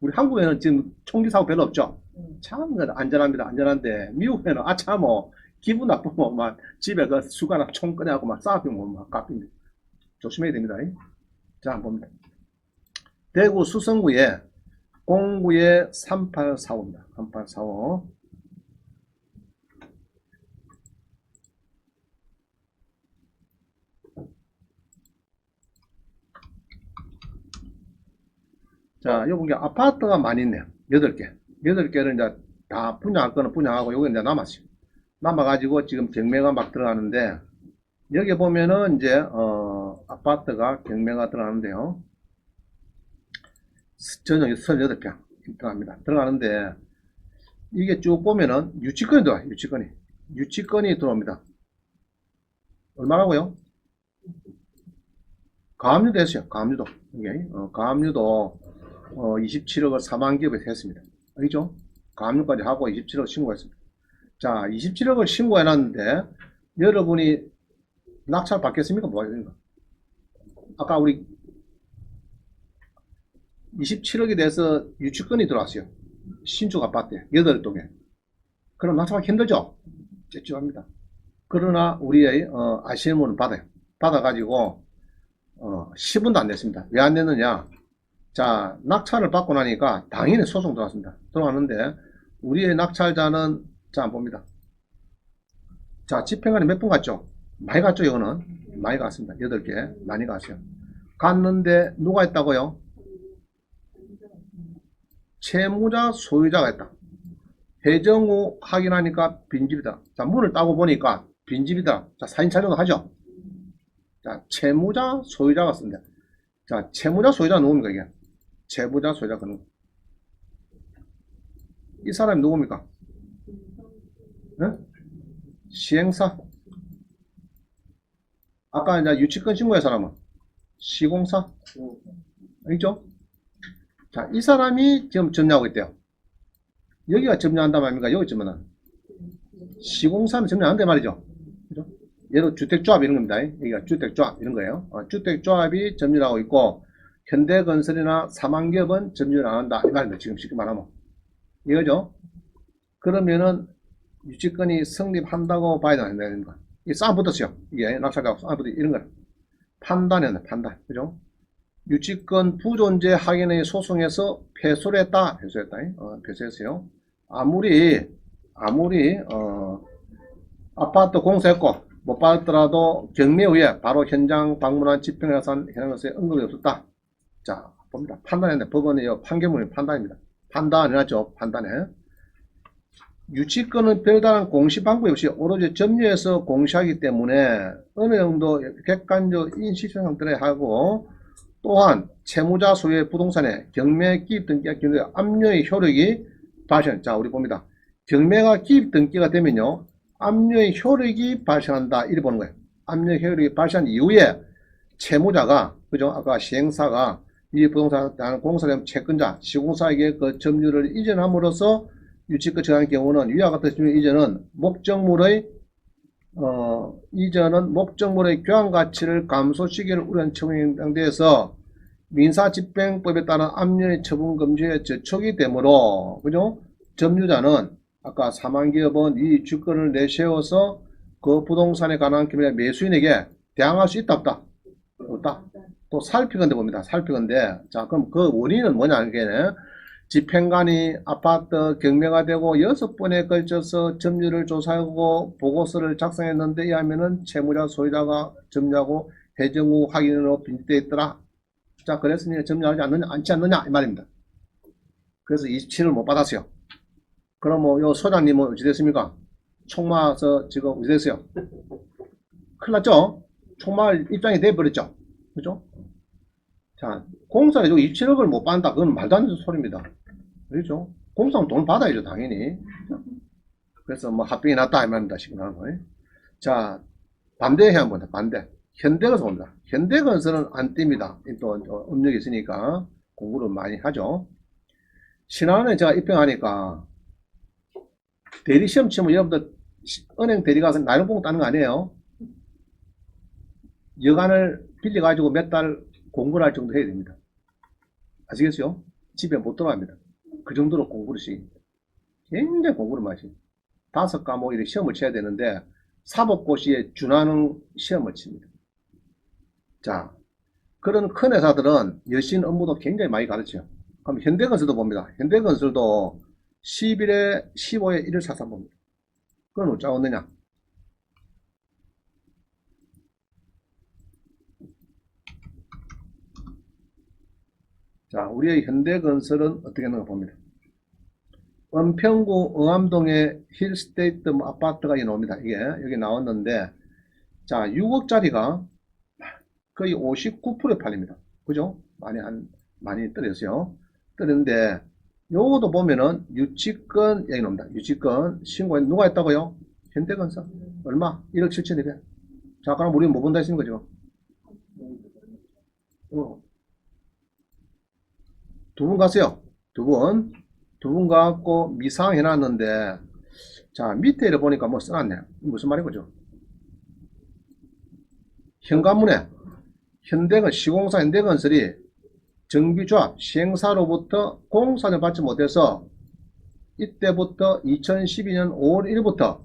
Speaker 1: 우리 한국에는 지금 총기 사고 별로 없죠. 참 안전합니다. 안전한데 미국에는 아차 뭐 기분 나쁘면 막 집에 그 수가나 총 꺼내갖고 막 싸우면 막 깝니다. 조심해야 됩니다. 자, 한번 봅니다. 대구 수성구에 공구에 3845입니다. 3845. 자, 요 보기 아파트가 많이 있네요. 8개. 8개를 이제 다 분양할 거는 분양하고 요게 이제 남았어요. 남아가지고 지금 경매가 막 들어가는데, 여기 보면은 이제, 아파트가 경매가 들어가는데요. 전용이 38평 들어갑니다. 들어가는데, 이게 쭉 보면은 유치권이 들어와요. 유치권이. 유치권이 들어옵니다. 얼마라고요? 가압류도 했어요. 가압류도. 이게, 가압류도, 27억을 4만 기업에 했습니다. 알죠? 가압류까지 하고 27억 신고했습니다. 자, 27억을 신고해놨는데, 여러분이 낙찰 받겠습니까? 뭐 하겠습니까? 아까 우리 27억에 대해서 유치권이 들어왔어요. 신축 아파트에 8동에. 그럼 낙찰받기 힘들죠? 찝찝합니다. 그러나 우리의 아시는 분은 받아요. 받아가지고 10원도 안 냈습니다. 왜 안 냈느냐? 자, 낙찰을 받고 나니까 당연히 소송 들어왔습니다. 들어왔는데 우리의 낙찰자는 자, 안 봅니다. 자, 집행관이 몇 분 갔죠? 많이 갔죠, 이거는? 많이 갔습니다. 8개. 많이 갔어요. 갔는데 누가 했다고요? 채무자 소유자가 했다. 해정 후 확인하니까 빈집이다. 자, 문을 따고 보니까 빈집이다. 자, 사진 촬영을 하죠? 자, 채무자 소유자가 쓴다. 자, 채무자 소유자 누굽니까, 이게? 채무자 소유자 그는. 이 사람이 누굽니까? 네? 시행사. 아까 이제 유치권 신고의 사람은 시공사. 알죠? 자, 이 사람이 지금 점유하고 있대요. 여기가 점유한단 말입니까? 여기 점유는. 시공사는 점유한단 말이죠. 그죠? 얘도 주택조합 이런 겁니다. 여기가 주택조합 이런 거예요. 주택조합이 점유를 하고 있고, 현대건설이나 사망기업은 점유를 안 한다. 이 말입니다. 지금 쉽게 말하면. 이거죠? 그러면은 유치권이 성립한다고 봐야 된다. 이 싸움 붙었어요. 이게 낙찰자하고 싸움 붙었어요. 이런 거는. 판단이었네, 판단. 그죠? 유치권 부존재 확인의 소송에서 패소를 했다. 패소했다. 패소했어요. 아무리, 아파트 공사했고, 못 받았더라도 경매 후에 바로 현장 방문한 집행회사는 현장에서 언급이 없었다. 자, 봅니다. 판단했는데 법원의 판결문이 판단입니다. 판단해놨죠. 판단해. 유치권은 별다른 공시 방법이 없이 오로지 점유해서 공시하기 때문에 어느 정도 객관적 인식 형태를 하고, 또한 채무자 소유의 부동산에 경매 기입 등기가 기입되어 압류의 효력이 발생. 자, 우리 봅니다. 경매가 기입 등기가 되면요, 압류의 효력이 발생한다. 이래 보는 거예요. 압류의 효력이 발생한 이후에 채무자가, 그죠? 아까 시행사가 이 부동산 공사된 채권자, 시공사에게 그 점유를 이전함으로써 유치권 정한 경우는 위와 같은 점유 이전은 목적물의 교환 가치를 감소시키는 우려한 처분에 해당돼서 민사집행법에 따른 압류의 처분 금지에 저촉이 되므로, 그죠? 점유자는 아까 사망기업은 이 주권을 내세워서 그 부동산에 관한 기밀 매수인에게 대항할 수 있다, 없다? 없다. 또 살피건대 봅니다. 살피건대. 자, 그럼 그 원인은 뭐냐, 이게. 집행관이 아파트 경매가 되고 6번에 걸쳐서 점유를 조사하고 보고서를 작성했는데, 이 하면은 채무자 소유자가 점유하고 해정 후 확인으로 빈집되어 있더라. 자, 그랬으니 점유하지 않지 않느냐 이 말입니다. 그래서 27을 못 받았어요. 그럼 뭐 요 소장님은 어찌 됐습니까? 총마서 지금 어찌 됐어요? 큰일 났죠? 총마 입장이 돼버렸죠? 그죠? 자, 공사를 27억을 못 받는다. 그건 말도 안 되는 소리입니다. 그렇죠? 공사는 돈 받아야죠, 당연히. 그래서 뭐 합병이 났다, 이 말입니다. 지금 하는 거예요. 자, 반대해야 합니다. 반대. 현대건설 봅니다. 현대건설은 안 띱니다. 또 업력이 있으니까 공부를 많이 하죠. 신한은행에 제가 입병하니까 대리 시험 치면 여러분들 은행 대리 가서 나이를 보고 따는 거 아니에요? 여간을 빌려가지고 몇 달 공부를 할 정도 해야 됩니다. 아시겠어요? 집에 못 들어갑니다. 그 정도로 공부를 시킵니다. 굉장히 공부를 많이 시킵니다. 5과목 이렇게 시험을 쳐야 되는데 사법고시에 준하는 시험을 칩니다. 자, 그런 큰 회사들은 여신 업무도 굉장히 많이 가르쳐요. 그럼 현대건설도 봅니다. 현대건설도 11에 15에 1을 사서 봅니다. 그건 어쩌 얻느냐? 자, 우리의 현대건설은 어떻게 하는가 봅니다. 은평구 응암동의 힐스테이트 뭐 아파트가 나옵니다. 이게 여기 나왔는데, 자, 6억짜리가 거의 59%에 팔립니다. 그죠? 많이 떨어졌어요. 떨어졌는데, 요것도 보면은 유치권 여기 나옵니다. 유치권 신고 누가 했다고요? 현대건설. 얼마? 1억 7,200. 자, 그럼 우리는 뭐 본다 했습니까, 지금? 두 분 갔어요. 두 분 가갖고 미상 해놨는데, 자, 밑에 이래 보니까 뭐 써놨네. 무슨 말인 거죠? 현관문에 시공사 현대건설이 정비조합 시행사로부터 공사를 받지 못해서 이때부터 2012년 5월 1일부터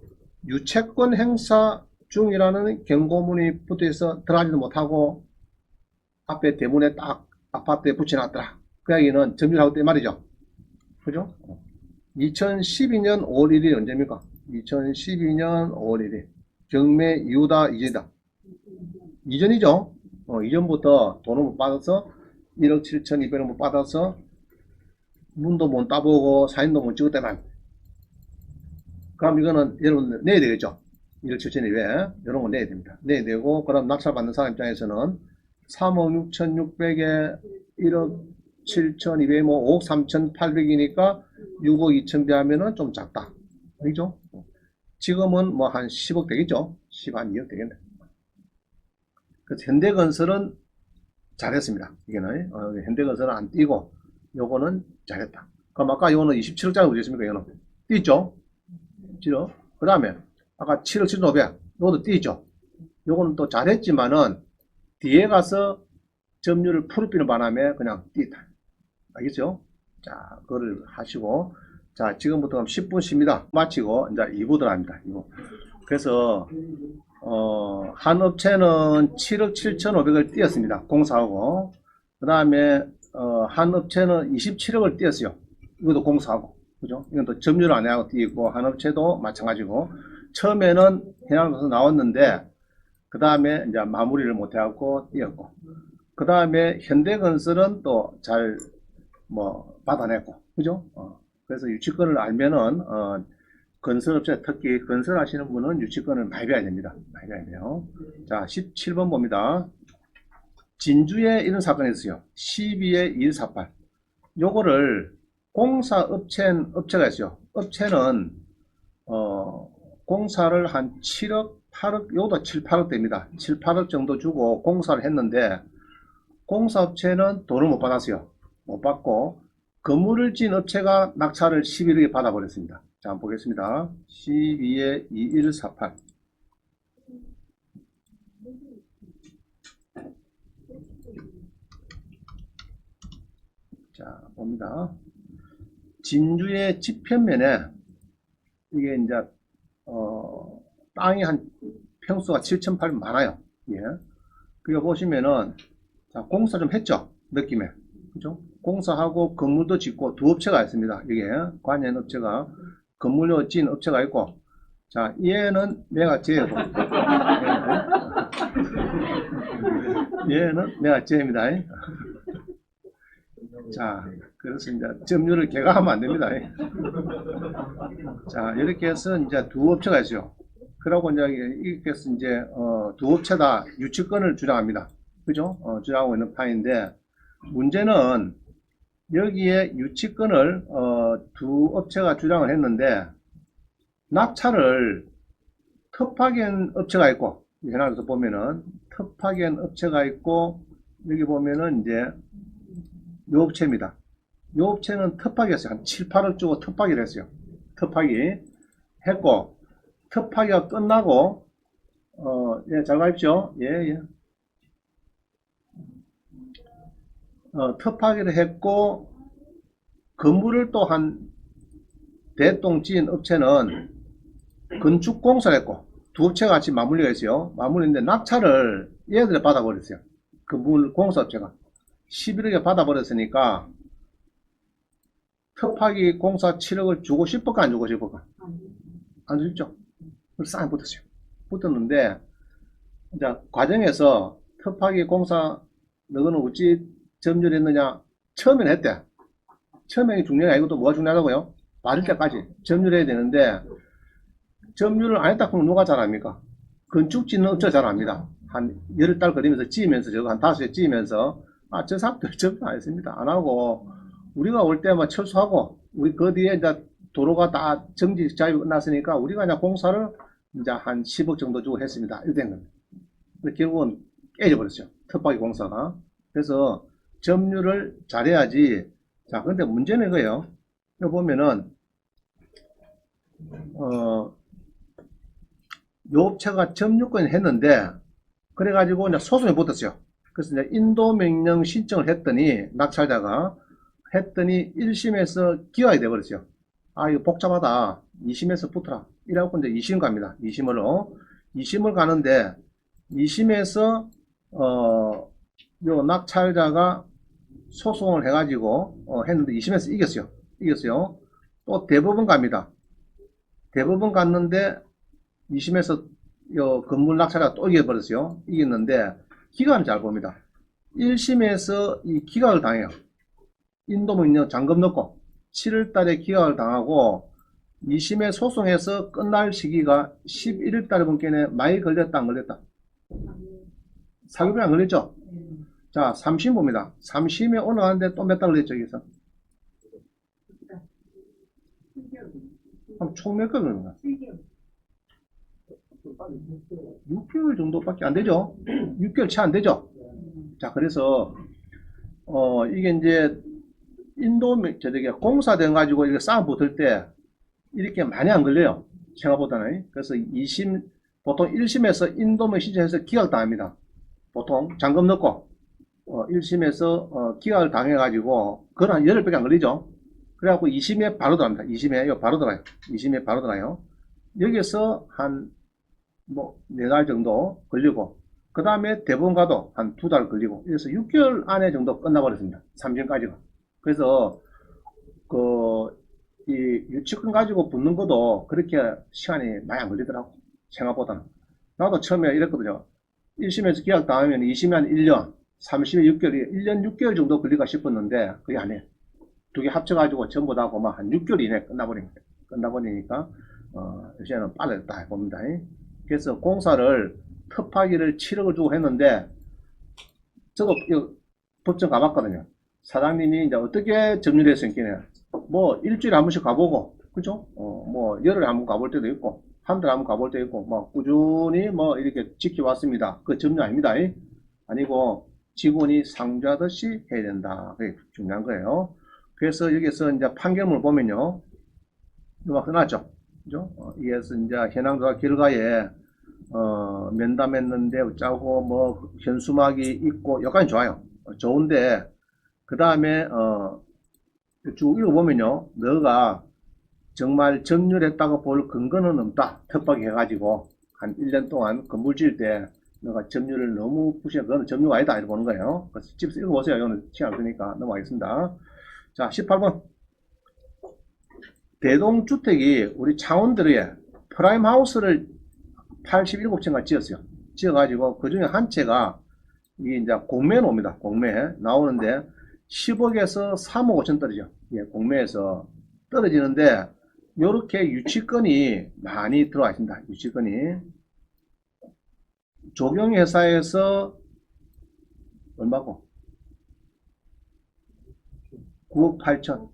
Speaker 1: 유채권 행사 중이라는 경고문이 붙어있어 들어가지도 못하고 앞에 대문에 딱 아파트에 붙여놨더라. 그 이야기는 점유하고 때 말이죠. 그죠? 2012년 5월 1일이 언제입니까? 2012년 5월 1일. 경매 이후다, 이제다. 이전이죠. 이전부터 돈을 못 받아서 1억 7,200원 못 받아서 문도 못 따보고 사인도 못 찍었다만. 그럼 이거는 여러분 내야 되겠죠. 1억 7,200 이런 거 내야 됩니다. 내야 되고, 그럼 낙찰 받는 사람 입장에서는 3억 6,600에 1억 7,200, 뭐 5억 3,800이니까 6억 2천 비하면은 좀 작다. 그죠? 지금은 뭐 한 10억 되겠죠? 10, 한 2억 되겠네. 그래서 현대건설은 잘했습니다. 이게는 현대건설은 안 뛰고 요거는 잘했다. 그럼 아까 요거는 27억짜리 어디였습니까? 이거는 뛰죠. 뛰죠. 그 다음에 아까 7억 7,500 요것도 뛰죠. 요거는 또 잘했지만은 뒤에 가서 점유율을 풀어비는 바람에 그냥 뛰다. 알겠죠? 자, 그거를 하시고, 자, 지금부터 그럼 10분 쉽니다. 마치고 이제 2부 들어갑니다. 2부. 그래서 한 업체는 7억 7,500을 띄었습니다. 공사하고. 그 다음에 한 업체는 27억을 띄었어요. 이것도 공사하고. 그죠? 이건 또 점유를 안 해하고 띄고, 한 업체도 마찬가지고. 처음에는 해양도서 나왔는데, 그 다음에 이제 마무리를 못 해갖고 띄었고. 그 다음에 현대건설은 또 잘 받아냈고. 그죠? 그래서 유치권을 알면은, 건설업체, 특히 건설하시는 분은 유치권을 많이 배워야 됩니다. 많이 배워야 돼요. 자, 17번 봅니다. 진주에 이런 사건이 있어요. 12에 2148. 요거를 공사업체가 있어요. 업체는, 공사를 한 7억, 8억, 요도 7, 8억 됩니다. 7, 8억 정도 주고 공사를 했는데, 공사업체는 돈을 못 받았어요. 못 받고, 건물을 지은 업체가 낙찰을 11억에 받아버렸습니다. 자, 한번 보겠습니다. 12에 2148. 자, 봅니다. 진주의 지편면에, 이게 이제, 땅이 한 평수가 7,800 많아요. 예. 그거 보시면은, 자, 공사 좀 했죠? 느낌에. 그죠? 공사하고 건물도 짓고 두 업체가 있습니다. 이게 관연업체가 건물로 지은 업체가 있고, 자, 얘는 내가 제고, 얘는 내가 제입니다. 자, 그래서 이제 점유를 개가하면 안 됩니다. 자, 이렇게 해서 이제 두 업체가 있어요. 그러고 이제 이렇게 해서 이제 두 업체 다 유치권을 주장합니다. 그죠? 주장하고 있는 파인데, 문제는 여기에 유치권을 두 업체가 주장을 했는데, 낙찰을 특파견 업체가 있고, 현황에서 보면은 특파견 업체가 있고, 여기 보면은 이제 요 업체입니다. 요 업체는 특파기였어요. 한 7, 8억 주고 특파기를 했어요. 특파기 했고, 특파기가 끝나고, 예, 잘 봐십시오. 예, 예. 특파기를 했고, 건물을 또 한 대동 지은 업체는 건축공사를 했고, 두 업체가 같이 마무리가 있어요. 마무리인데 낙찰을 얘들이 받아버렸어요. 건물 공사업체가 11억에 받아버렸으니까 특파기 공사 7억을 주고 싶을까 안 주고 싶을까? 안 주죠. 그래서 싹 붙었어요. 붙었는데 이제 과정에서 특파기 공사 너는 어찌 점유했느냐? 처음에는 했대. 처음에 중요한 게 아니고 또 뭐가 중요하다고요? 받을 때까지 점유를 해야 되는데 점유를 안 했다 그러면 누가 잘합니까? 건축짓는 업체가 잘합니다. 한 열흘 달 걸리면서 지으면서 저거 한 5개 지으면서 아 저 사람들 점유 안 했습니다. 안 하고 우리가 올 때만 철수하고 우리 그 뒤에 이제 도로가 다 정지 작업이 끝났으니까 우리가 이제 공사를 이제 한 10억 정도 주고 했습니다. 이렇게 된 겁니다. 근데 결국은 깨져버렸죠. 텃밭 공사가. 그래서 점유를 잘해야지. 자, 근데 문제는 이거예요. 여기 보면은, 요 업체가 점유권을 했는데, 그래가지고 이제 소송이 붙었어요. 그래서 이제 인도명령 신청을 했더니, 낙찰자가 했더니 1심에서 기각이 돼버렸어요. 아, 이거 복잡하다. 2심에서 붙어라. 이래갖고 이제 2심 갑니다. 2심으로. 2심을 가는데, 2심에서, 요 낙찰자가 소송을 해가지고, 했는데 2심에서 이겼어요. 이겼어요. 또 대법원 갑니다. 대법원 갔는데 2심에서 요 건물 낙찰자가 또 이겨버렸어요. 이겼는데 기각은 잘 봅니다. 1심에서 이 기각을 당해요. 인도명령 잔금 넣고 7월 달에 기각을 당하고 2심에 소송해서 끝날 시기가 11월 달에 본게네 많이 걸렸다 안 걸렸다? 4개월이 안 걸렸죠? 자 3심 봅니다. 3심에 올라가는데 또 몇 달 걸렸죠 여기서? 총 몇 개월 걸립니다. 6개월 정도밖에 안 되죠? 6개월 채 안 되죠? 자, 그래서, 이게 이제, 저기, 공사돼 가지고 이렇게 싸움 붙을 때, 이렇게 많이 안 걸려요. 생각보다는. 그래서 2심, 보통 1심에서 인도명 신청해서 기각당합니다. 보통, 잔금 넣고, 1심에서, 기각을 당해가지고, 그건 한 열흘밖에 안 걸리죠? 그래갖고 2심에 바로 들어갑니다. 2심에, 이거 바로 들어가요. 2심에 바로 들어가요. 여기서 한 뭐, 4달 정도 걸리고, 그 다음에 대법원 가도 한 2달 걸리고, 그래서 6개월 안에 정도 끝나버렸습니다. 3심까지가. 그래서, 그, 이 유치권 가지고 붙는 것도 그렇게 시간이 많이 안 걸리더라고. 생각보다는. 나도 처음에 이랬거든요. 1심에서 기각 당하면 2심에 한 1년, 3심에 6개월, 1년 6개월 정도 걸릴까 싶었는데, 그게 아니에요. 두 개 합쳐가지고 전부 다 보면 한 6개월 이내에 끝나버립니다. 끝나버리니까, 요새는 빨라졌다 봅니다. 그래서 공사를 특파기를 7억을 주고 했는데 저도 법정 가봤거든요. 사장님이 이제 어떻게 점유를 했으니까 뭐 일주일에 한 번씩 가보고 그죠? 뭐 열흘에 한 번 가볼 때도 있고 한 달에 한 번 가볼 때도 있고 뭐 꾸준히 뭐 이렇게 지켜왔습니다. 그 점유 아닙니다. 아니고 직원이 상주하듯이 해야 된다. 그게 중요한 거예요. 그래서 여기서 이제 판결문을 보면요. 막 끝났죠. 그죠? 이에서 이제 현황조사 결과에 면담했는데 어쩌고 뭐 현수막이 있고 여기까지 좋아요. 좋은데 그 다음에 쭉 읽어보면요. 너가 정말 점유했다고 볼 근거는 없다. 텃밭이 해가지고 한 1년 동안 건물 지을 때 너가 점유를 너무 푸시해. 그거는 점유가 아니다. 이렇게 보는 거예요. 그래서 집에서 읽어보세요. 이거는 시간 없으니까 넘어가겠습니다. 자, 18번. 대동주택이 우리 창원들의 프라임 하우스를 87채가 지었어요. 지어가지고 그 중에 한 채가 이게 이제 공매에 나옵니다. 공매 나오는데 10억에서 3억 5천 떨어져. 예, 공매에서 떨어지는데 이렇게 유치권이 많이 들어와 있습니다. 유치권이 조경회사에서 얼마고? 9억 8천.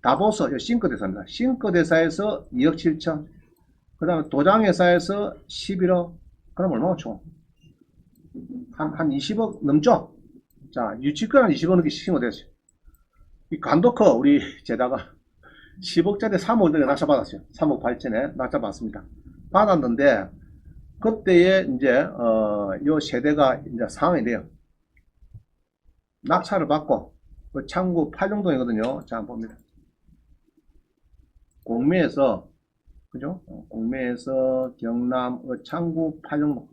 Speaker 1: 다보스 싱크대사입니다. 싱크대사에서 2억 7천. 그 다음에 도장회사에서 11억. 그럼 얼마나 총? 한 20억 넘죠? 자, 유치권 한 20억 넘게 시킨 거 됐어요. 이 간도커, 우리 제다가 10억짜리 3억 넘게 낙찰 받았어요. 3억 8천에 낙찰 받습니다. 받았는데, 그때에 이제, 요 세대가 이제 상황이 돼요. 낙찰을 받고, 그 창구 8용동이거든요. 자, 한번 봅니다. 공매에서, 그죠? 공매에서 경남 창구 8용동.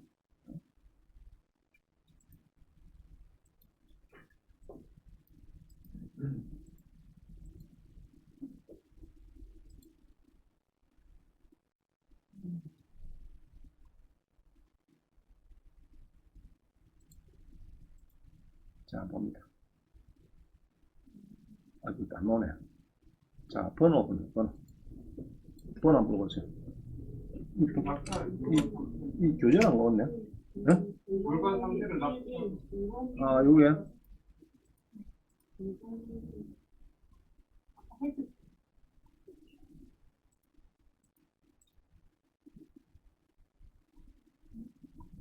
Speaker 1: 자, 봅니다. 아이고, 안 나오네. 자, 번호, 번호. 번호 한번 물어보세요. 이 교재는 안 나왔네. 응?
Speaker 2: 물건 상태를
Speaker 1: 아, 요게.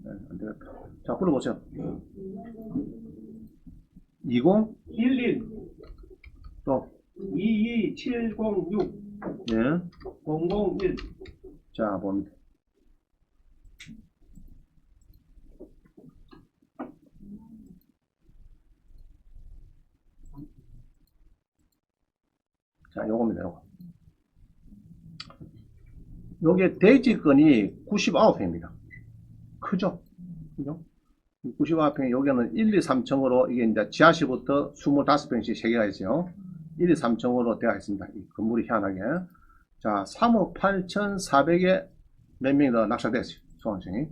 Speaker 1: 네, 안 되겠다. 자, 불러보세요. 20?
Speaker 2: 11
Speaker 1: 또,
Speaker 2: 22706
Speaker 1: 예.
Speaker 2: 001.
Speaker 1: 자, 봅니다. 자, 요겁니다, 요거. 요게 대지건이 99회입니다. 크죠? 그죠? 99회, 여기는 1, 2, 3층으로, 이게 이제 지하실부터 25평씩 3개가 있어요. 1, 2, 3층으로 되어 있습니다. 이 건물이 희한하게. 자, 3억 8,400에 몇 명이 더 낙찰됐어요. 소환청이.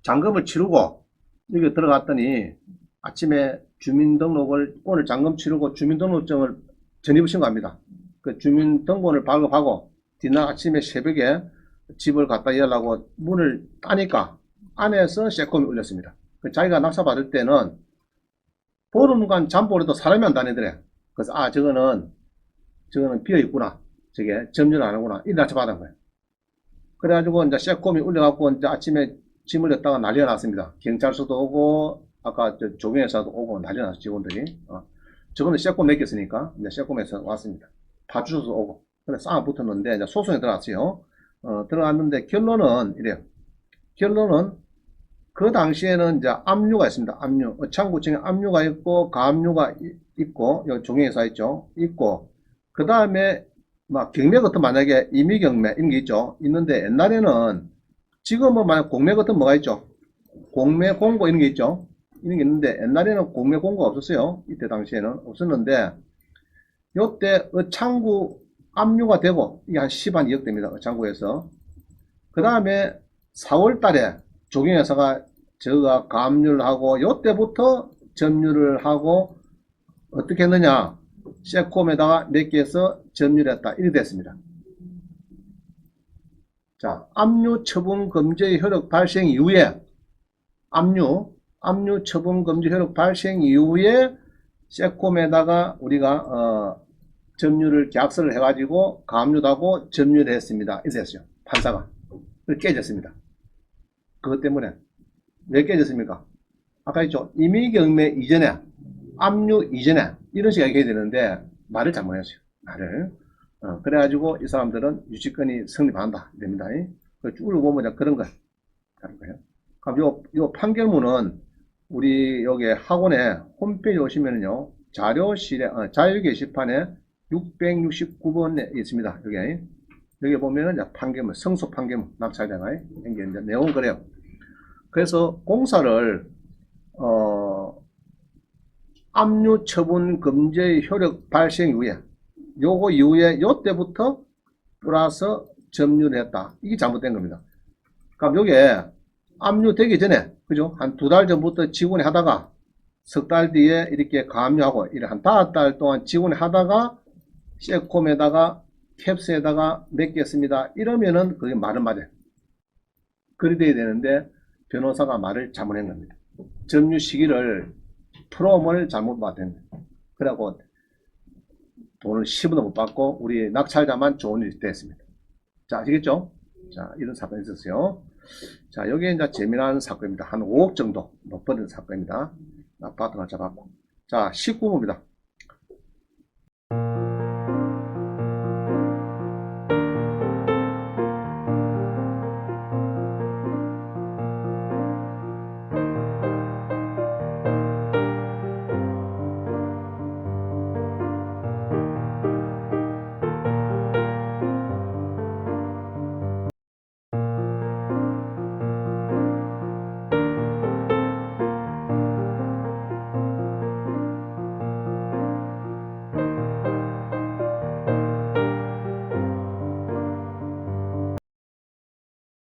Speaker 1: 잔금을 치르고, 여기 들어갔더니, 아침에 주민등록을, 오늘 잔금 치르고 주민등록증을 전입을 신고합니다. 그 주민등본을 발급하고, 뒤날 아침에 새벽에 집을 갖다 열라고 문을 따니까, 안에서 세콤이 울렸습니다. 그 자기가 낙찰받을 때는 보름간 잠보려도 사람이 안 다니더래. 그래서 아 저거는 비어있구나. 저게 점유를 안 하구나. 이 낙찰받은 거예요. 그래가지고 이제 세콤이 울려갖고 이제 아침에 짐을 냈다가 난리가 났습니다. 경찰서도 오고 아까 저 조경회사도 오고 난리가 났어 직원들이. 저거는 세콤 맡겼으니까 이제 세콤에서 왔습니다. 파주소도 오고 그래 싸움 붙었는데 이제 소송에 들어갔어요. 들어갔는데 결론은 이래요. 결론은 그 당시에는 이제 압류가 있습니다. 압류. 창구청에 압류가 있고, 가압류가 있고, 여기 종행회사 있죠. 있고, 그 다음에, 막, 경매 같은 만약에 임의경매, 이런 게 있죠. 있는데, 옛날에는, 지금은 만약 공매 같은 뭐가 있죠. 공매 공고 이런 게 있죠. 이런 게 있는데, 옛날에는 공매 공고가 없었어요. 이때 당시에는 없었는데, 요때, 창구 압류가 되고, 이게 한 10한 2억 됩니다. 창구에서. 그 다음에, 4월 달에, 조경회사가 저가 가압류를 하고 요때부터 점유를 하고 어떻게 했느냐 세콤에다가 몇 개에서 점유를 했다 이렇게 됐습니다. 자, 압류 처분 금지의 효력 발생 이후에 압류 처분 금지 효력 발생 이후에 세콤에다가 우리가 점유를 계약서를 해가지고 가압류도 하고 점유를 했습니다. 이렇게 됐어요. 판사가 깨졌습니다. 그것 때문에 왜 깨졌습니까? 아까 했죠. 임의경매 이전에, 압류 이전에, 이런 식으로 얘기해야 되는데, 말을 잘못했어요. 말을. 그래가지고 이 사람들은 유치권이 성립한다. 됩니다. 쭉 보면 그런 거. 하는 거예요. 그럼 요 판결문은 우리 여기 학원에 홈페이지 오시면요. 자료실에, 자유 게시판에 669번에 있습니다. 여기 보면은 이제 판결문, 성소 판결문, 낙찰자가, 이게 이제 내용은 그래요. 그래서 공사를 압류 처분 금지의 효력 발생 이후에 요거 이후에 요때부터 플러스 점유를 했다. 이게 잘못된 겁니다. 그럼 요게 압류되기 전에 그죠? 한 2달 전부터 지원을 하다가 석 달 뒤에 이렇게 가압류하고 한 5달 동안 지원을 하다가 세콤에다가 캡스에다가 맡겼습니다. 이러면은 그게 말은 맞아요. 그리 돼야 되는데 변호사가 말을 잘못한 겁니다. 점유 시기를 프롬을 잘못 받은 거예요. 그래갖고 돈을 10원도 못 받고 우리 낙찰자만 좋은 일이 됐습니다. 자, 아시겠죠? 자, 이런 사건이 있었어요. 자, 여기에 이제 재미난 사건입니다. 한 5억 정도 못 버는 사건입니다. 아파트 낙찰받고. 자, 19부입니다.